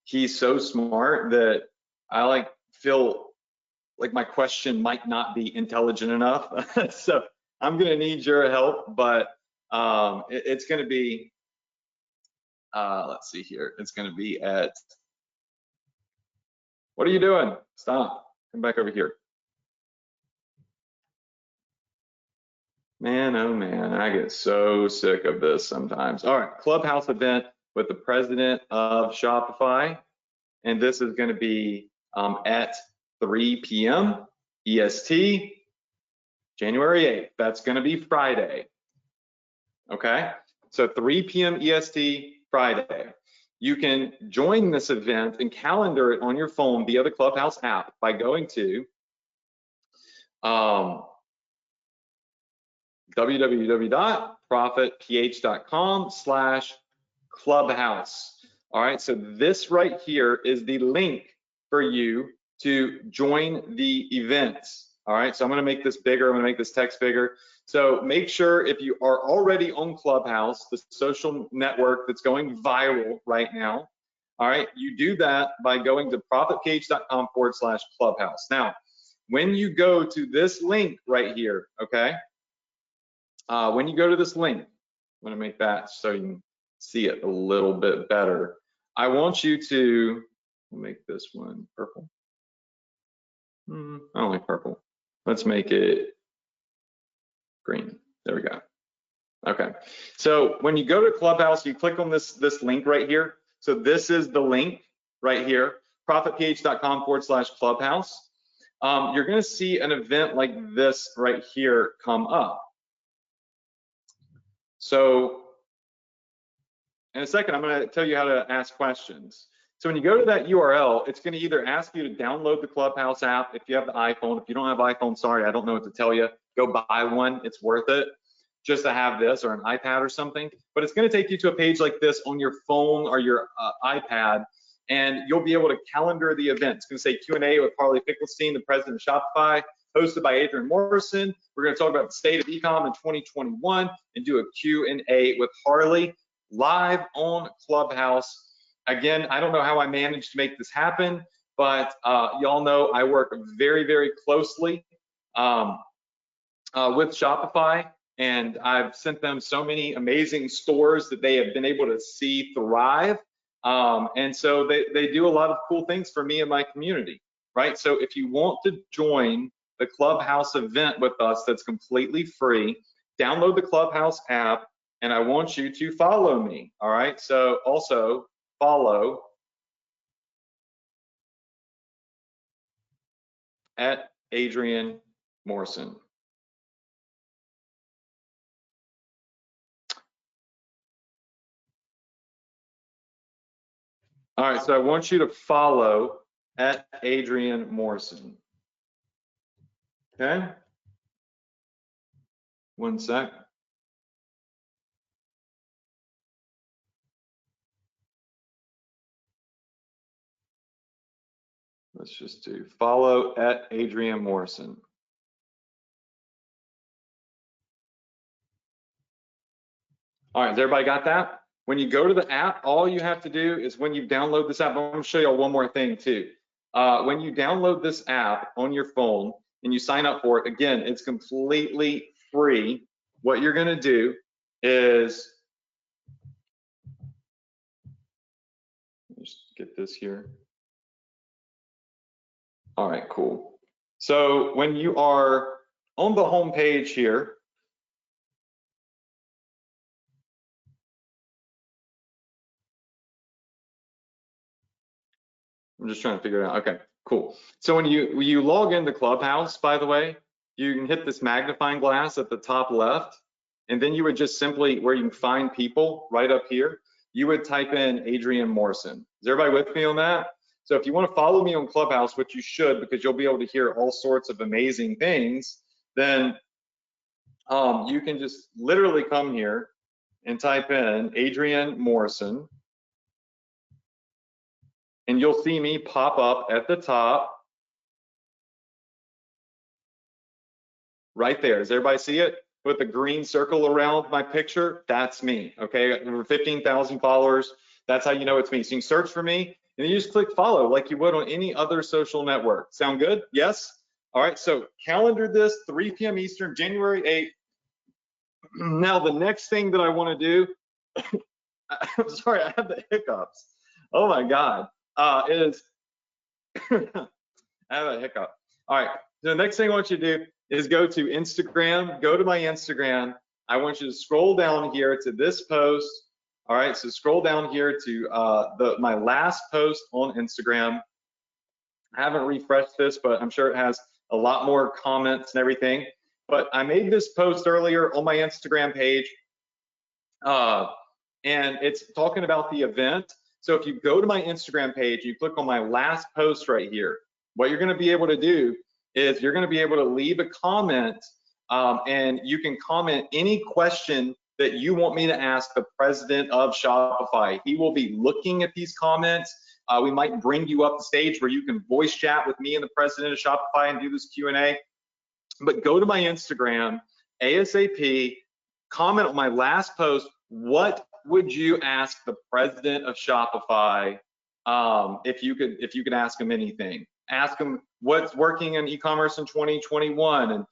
he's so smart that I like feel like my question might not be intelligent enough. So I'm gonna need your help, but it's gonna be, let's see here. It's gonna be at, what are you doing? Stop, come back over here. Man, oh man, I get so sick of this sometimes. All right, Clubhouse event with the president of Shopify. And this is gonna be at 3 p.m. EST, January 8th. That's gonna be Friday, okay? So 3 p.m. EST, Friday. You can join this event and calendar it on your phone via the Clubhouse app by going to www.profitph.com/clubhouse. All right, so this right here is the link for you to join the events. All right, so I'm gonna make this bigger, I'm gonna make this text bigger. So make sure, if you are already on Clubhouse, the social network that's going viral right now, all right, you do that by going to profitph.com/clubhouse. Now, when you go to this link right here, okay, when you go to this link, I'm gonna make that so you can see it a little bit better. I want you to make this one purple. I don't like purple. Let's make it green. There we go. Okay. So when you go to Clubhouse, you click on this link right here. So this is the link right here, profitph.com/clubhouse. You're gonna see an event like this right here come up. So in a second, I'm gonna tell you how to ask questions. So when you go to that URL, it's gonna either ask you to download the Clubhouse app if you have the iPhone. If you don't have iPhone, sorry, I don't know what to tell you. Go buy one, it's worth it just to have this, or an iPad or something. But it's gonna take you to a page like this on your phone or your iPad, and you'll be able to calendar the event. It's gonna say Q&A with Harley Finkelstein, the president of Shopify, hosted by Adrian Morrison. We're gonna talk about the state of e-com in 2021 and do a Q&A with Harley live on Clubhouse. Again, I don't know how I managed to make this happen, but y'all know I work very, very closely with Shopify, and I've sent them so many amazing stores that they have been able to see thrive. And so they do a lot of cool things for me and my community, right? So if you want to join the Clubhouse event with us, that's completely free, download the Clubhouse app, and I want you to follow me, all right? So also follow at Adrian Morrison. All right, so I want you to follow at Adrian Morrison. Okay? One sec. Let's just do follow at Adrian Morrison. All right, has everybody got that? When you go to the app, all you have to do is, when you download this app, I'm gonna show you one more thing too. When you download this app on your phone and you sign up for it, again, it's completely free. What you're gonna do is, just get this here. All right, cool. So when you are on the home page here, I'm just trying to figure it out. Okay, cool. So when you log into Clubhouse, by the way, you can hit this magnifying glass at the top left, and then you would just simply, where you can find people right up here, you would type in Adrian Morrison. Is everybody with me on that? So if you want to follow me on Clubhouse, which you should, because you'll be able to hear all sorts of amazing things, then you can just literally come here and type in Adrian Morrison, and you'll see me pop up at the top right there. Does everybody see it? with a green circle around my picture, that's me, okay? Over 15,000 followers, that's how you know it's me. So you can search for me, and you just click follow like you would on any other social network. Sound good? Yes? All right, so calendar this, 3 p.m. Eastern, January 8th. Now, the next thing that I want to do, I'm sorry, I have the hiccups. Oh my God, is, I have a hiccup. All right, so the next thing I want you to do is go to Instagram, go to my Instagram. I want you to scroll down here to this post. All right, so scroll down here to my last post on Instagram. I haven't refreshed this, but I'm sure it has a lot more comments and everything. But I made this post earlier on my Instagram page, and it's talking about the event. So if you go to my Instagram page, you click on my last post right here, what you're gonna be able to do is you're gonna be able to leave a comment, and you can comment any question that you want me to ask the president of Shopify. He will be looking at these comments. We might bring you up the stage where you can voice chat with me and the president of Shopify and do this Q&A. But go to my Instagram, ASAP, comment on my last post, what would you ask the president of Shopify if you could ask him anything? Ask him what's working in e-commerce in 2021, and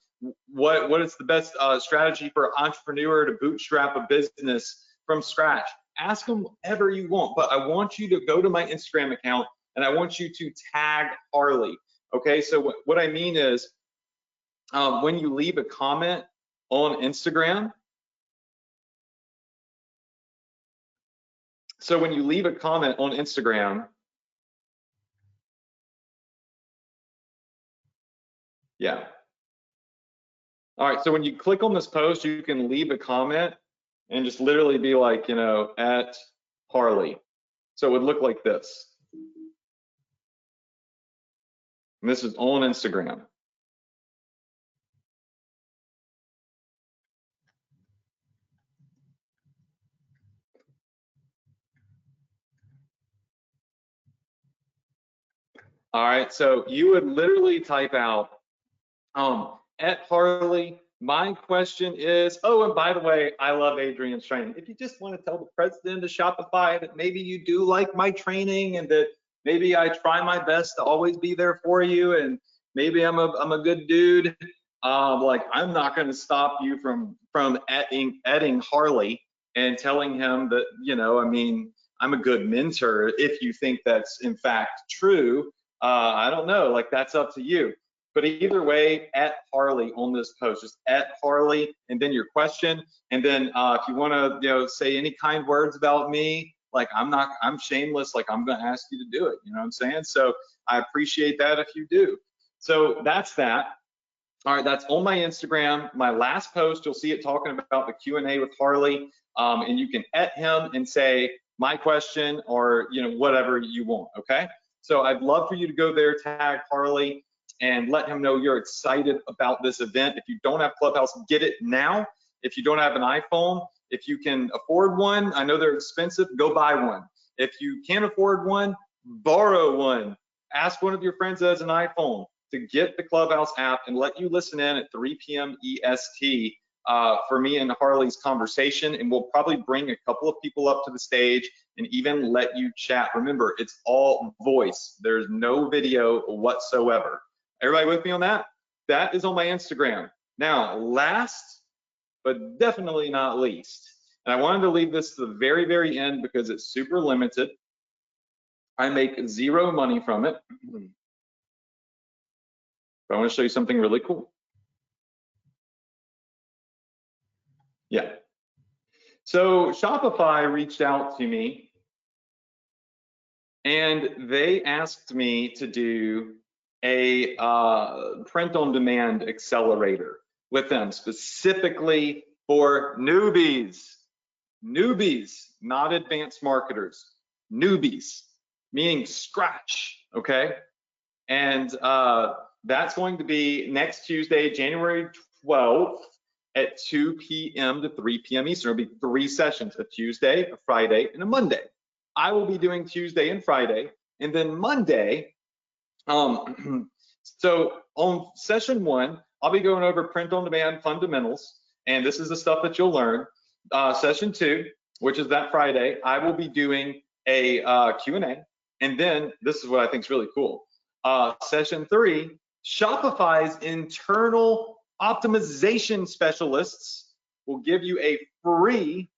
what is the best strategy for an entrepreneur to bootstrap a business from scratch. Ask him whatever you want, but I want you to go to my Instagram account and I want you to tag Harley. Okay, so what I mean is when you leave a comment on Instagram, yeah. All right, so when you click on this post, you can leave a comment and just literally be like, you know, at Harley. So it would look like this. And this is on Instagram. All right, so you would literally type out, at Harley, my question is, oh, and by the way, I love Adrian's training. If you just want to tell the president of Shopify that maybe you do like my training and that maybe I try my best to always be there for you, and maybe I'm a good dude, like I'm not going to stop you from adding Harley and telling him that, you know, I mean, I'm a good mentor if you think that's in fact true. I don't know, like that's up to you. But either way, at Harley on this post, just at Harley, and then your question, and then if you want to, you know, say any kind words about me, like I'm shameless, like I'm going to ask you to do it. You know what I'm saying? So I appreciate that if you do. So that's that. All right, that's on my Instagram. My last post, you'll see it talking about the Q&A with Harley, and you can at him and say my question or, you know, whatever you want. Okay. So I'd love for you to go there, tag Harley, and let him know you're excited about this event. If you don't have Clubhouse, get it now. If you don't have an iPhone, if you can afford one, I know they're expensive, go buy one. If you can't afford one, borrow one. Ask one of your friends that has an iPhone to get the Clubhouse app and let you listen in at 3 p.m. EST for me and Harley's conversation, and we'll probably bring a couple of people up to the stage and even let you chat. Remember, it's all voice. There's no video whatsoever. Everybody with me on that? That is on my Instagram. Now, last but definitely not least, and I wanted to leave this to the very, very end because it's super limited. I make zero money from it. But I want to show you something really cool. Yeah. So Shopify reached out to me and they asked me to do a print-on-demand accelerator with them specifically for newbies, not advanced marketers, newbies, meaning scratch, okay? And that's going to be next Tuesday, January 12th at 2 p.m. to 3 p.m. Eastern. It'll be 3 sessions, a Tuesday, a Friday, and a Monday. I will be doing Tuesday and Friday, and then Monday, so on session 1, I'll be going over print-on-demand fundamentals. And this is the stuff that you'll learn. Session 2, which is that Friday, I will be doing a Q&A. And then this is what I think is really cool. Session 3, Shopify's internal optimization specialists will give you a free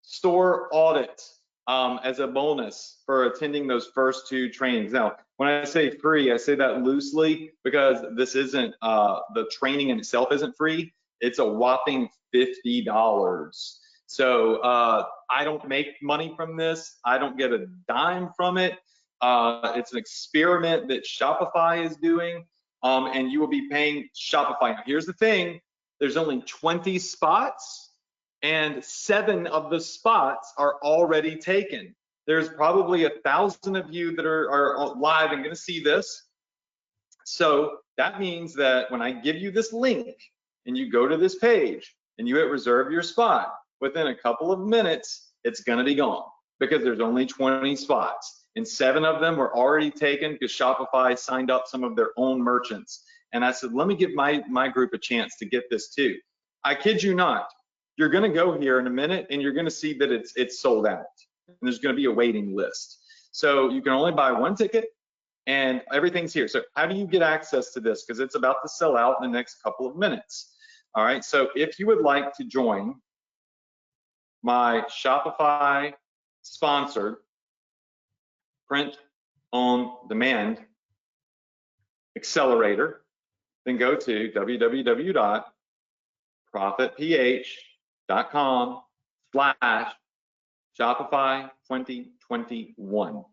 store audit as a bonus for attending those first 2 trainings. Now, when I say free, I say that loosely because this isn't, the training in itself isn't free. It's a whopping $50. So I don't make money from this. I don't get a dime from it. It's an experiment that Shopify is doing, and you will be paying Shopify. Now, here's the thing. There's only 20 spots, and 7 of the spots are already taken. There's probably 1,000 of you that are live and gonna see this. So that means that when I give you this link and you go to this page and you hit reserve your spot, within a couple of minutes, it's gonna be gone because there's only 20 spots. And 7 of them were already taken because Shopify signed up some of their own merchants. And I said, let me give my group a chance to get this too. I kid you not. You're gonna go here in a minute and you're gonna see that it's sold out. And there's gonna be a waiting list. So you can only buy 1 ticket and everything's here. So how do you get access to this? Because it's about to sell out in the next couple of minutes. All right, so if you would like to join my Shopify sponsored print on demand accelerator, then go to www.profitph.com/Shopify 2021.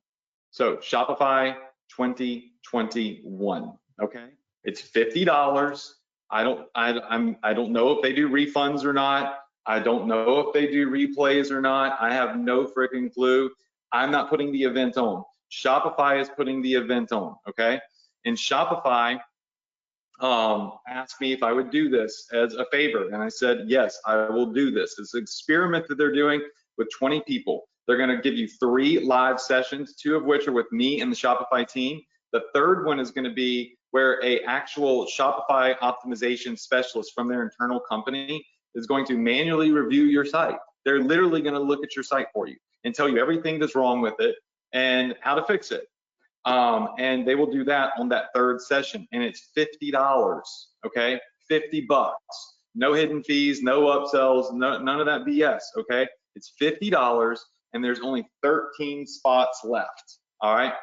So Shopify 2021. Okay, it's $50. I don't know if they do refunds or not. I don't know if they do replays or not. I have no freaking clue. I'm not putting the event on. Shopify is putting the event on, okay? And Shopify asked me if I would do this as a favor, and I said, yes, I will do this. It's an experiment that they're doing with 20 people. They're gonna give you 3 live sessions, 2 of which are with me and the Shopify team. The third one is gonna be where a actual Shopify optimization specialist from their internal company is going to manually review your site. They're literally gonna look at your site for you and tell you everything that's wrong with it and how to fix it. And they will do that on that 3rd session, and it's $50, okay? $50, no hidden fees, no upsells, none of that BS, okay? It's $50, and there's only 13 spots left, all right?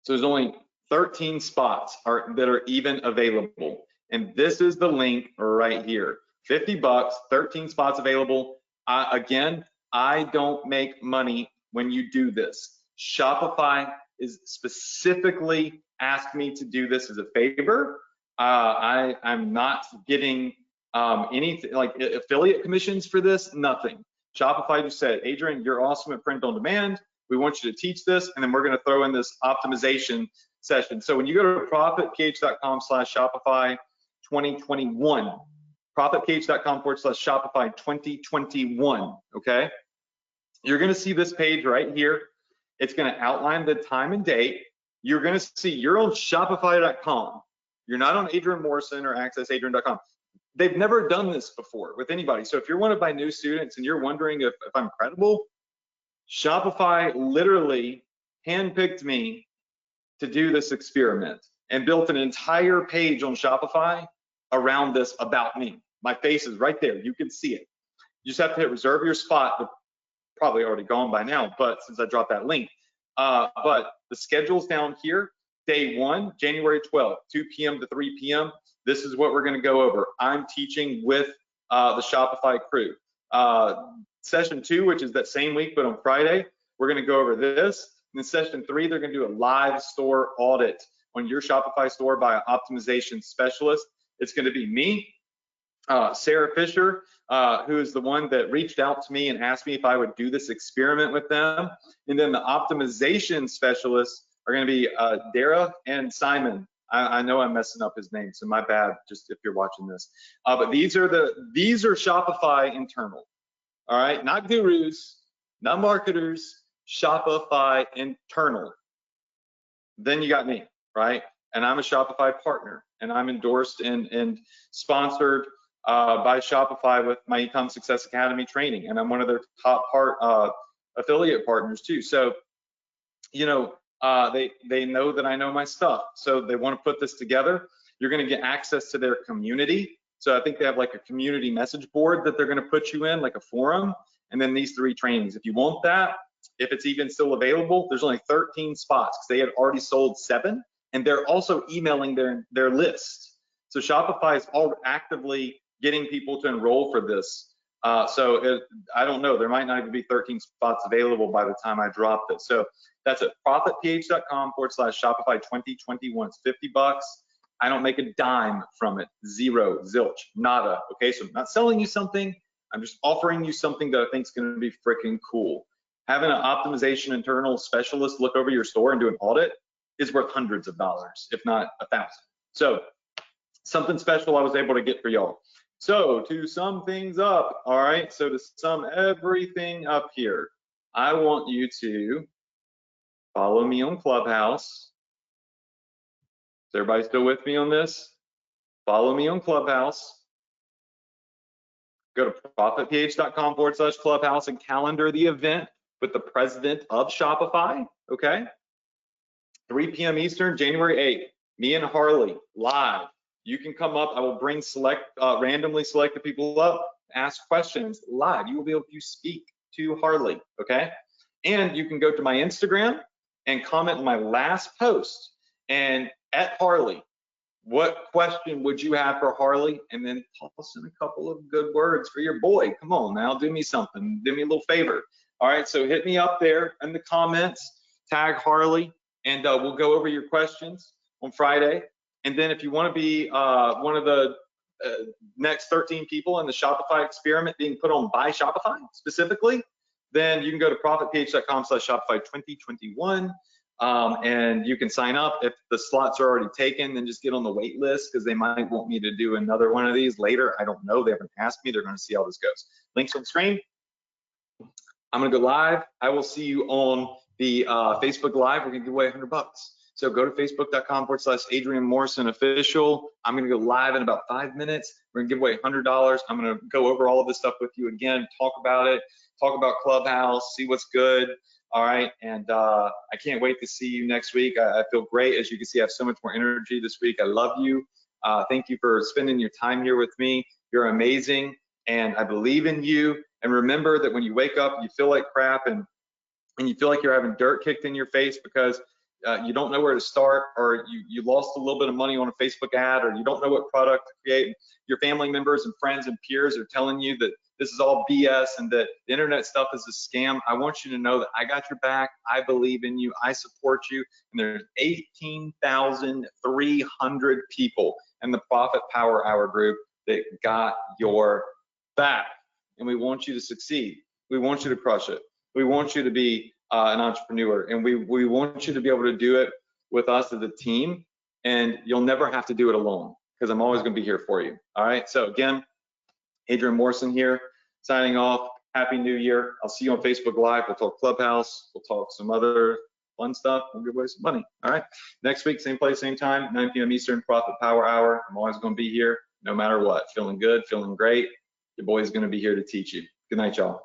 So there's only 13 spots that are even available, and this is the link right here. $50, 13 spots available. Again, I don't make money when you do this. Shopify is specifically asked me to do this as a favor. I'm not getting anything like affiliate commissions for this, nothing. Shopify just said, Adrian, you're awesome at print on demand. We want you to teach this, and then we're gonna throw in this optimization session. So when you go to profitph.com/Shopify 2021, profitph.com/Shopify 2021, okay? You're gonna see this page right here. It's gonna outline the time and date. You're gonna see you're on Shopify.com. You're not on Adrian Morrison or accessadrian.com. They've never done this before with anybody. So if you're one of my new students and you're wondering if I'm credible, Shopify literally handpicked me to do this experiment and built an entire page on Shopify around this about me. My face is right there, you can see it. You just have to hit reserve your spot. They're probably already gone by now, but since I dropped that link. But the schedule's down here. Day 1, January 12th, 2 p.m. to 3 p.m. This is what we're gonna go over. I'm teaching with the Shopify crew. Session 2, which is that same week, but on Friday, we're gonna go over this. And then session 3, they're gonna do a live store audit on your Shopify store by an optimization specialist. It's gonna be me, Sarah Fisher, who is the one that reached out to me and asked me if I would do this experiment with them. And then the optimization specialists are gonna be Dara and Simon. I know I'm messing up his name, so my bad, just if you're watching this. But these are Shopify internal, all right? Not gurus, not marketers, Shopify internal. Then you got me, right? And I'm a Shopify partner, and I'm endorsed and sponsored by Shopify with my Ecom Success Academy training, and I'm one of their top affiliate partners too. So, you know, they know that I know my stuff, so they want to put this together. You're going to get access to their community. So I think they have like a community message board that they're going to put you in, like a forum, and then these 3 trainings. If you want that, if it's even still available, there's only 13 spots because they had already sold 7, and they're also emailing their list. So Shopify is all actively getting people to enroll for this. I don't know, there might not even be 13 spots available by the time I drop this. So that's at profitph.com/Shopify 2021. It's $50. I don't make a dime from it. Zero, zilch, nada. Okay, so I'm not selling you something. I'm just offering you something that I think is going to be freaking cool. Having an optimization internal specialist look over your store and do an audit is worth hundreds of dollars, if not 1,000. So something special I was able to get for y'all. So to sum things up, all right, so to sum everything up here, I want you to follow me on Clubhouse. Is everybody still with me on this? Follow me on Clubhouse. Go to profitph.com/Clubhouse and calendar the event with the President of Shopify, okay? 3 p.m. Eastern, January 8th, me and Harley live. You can come up, I will bring randomly selected people up, ask questions live. You will be able to speak to Harley, okay? And you can go to my Instagram and comment on my last post and at Harley, what question would you have for Harley? And then toss in a couple of good words for your boy. Come on now, do me something, do me a little favor. All right, so hit me up there in the comments, tag Harley, and we'll go over your questions on Friday. And then if you want to be one of the next 13 people in the Shopify experiment being put on by Shopify specifically, then you can go to profitph.com/Shopify 2021. And you can sign up. If the slots are already taken, then just get on the wait list because they might want me to do another one of these later. I don't know. They haven't asked me. They're going to see how this goes. Links on the screen. I'm going to go live. I will see you on the Facebook Live. We're going to give away $100. So go to facebook.com/Adrian Morrison official. I'm going to go live in about 5 minutes. We're going to give away $100. I'm going to go over all of this stuff with you again, talk about it, talk about Clubhouse, see what's good. All right, and I can't wait to see you next week. I feel great. As you can see, I have so much more energy this week. I love you. Thank you for spending your time here with me. You're amazing, and I believe in you. And remember that when you wake up, you feel like crap, and you feel like you're having dirt kicked in your face because you don't know where to start, or you lost a little bit of money on a Facebook ad, or you don't know what product to create. Your family members and friends and peers are telling you that this is all BS and that the internet stuff is a scam. I want you to know that I got your back. I believe in you. I support you. And there's 18,300 people in the Profit Power Hour group that got your back. And we want you to succeed. We want you to crush it. We want you to be an entrepreneur, and we want you to be able to do it with us as a team. And you'll never have to do it alone because I'm always going to be here for you. All right. So again, Adrian Morrison here, signing off. Happy New Year. I'll see you on Facebook Live. We'll talk Clubhouse. We'll talk some other fun stuff. We'll give away some money. All right. Next week, same place, same time, 9 p.m. Eastern, Profit Power Hour. I'm always going to be here no matter what. Feeling good, feeling great. Your boy's going to be here to teach you. Good night, y'all.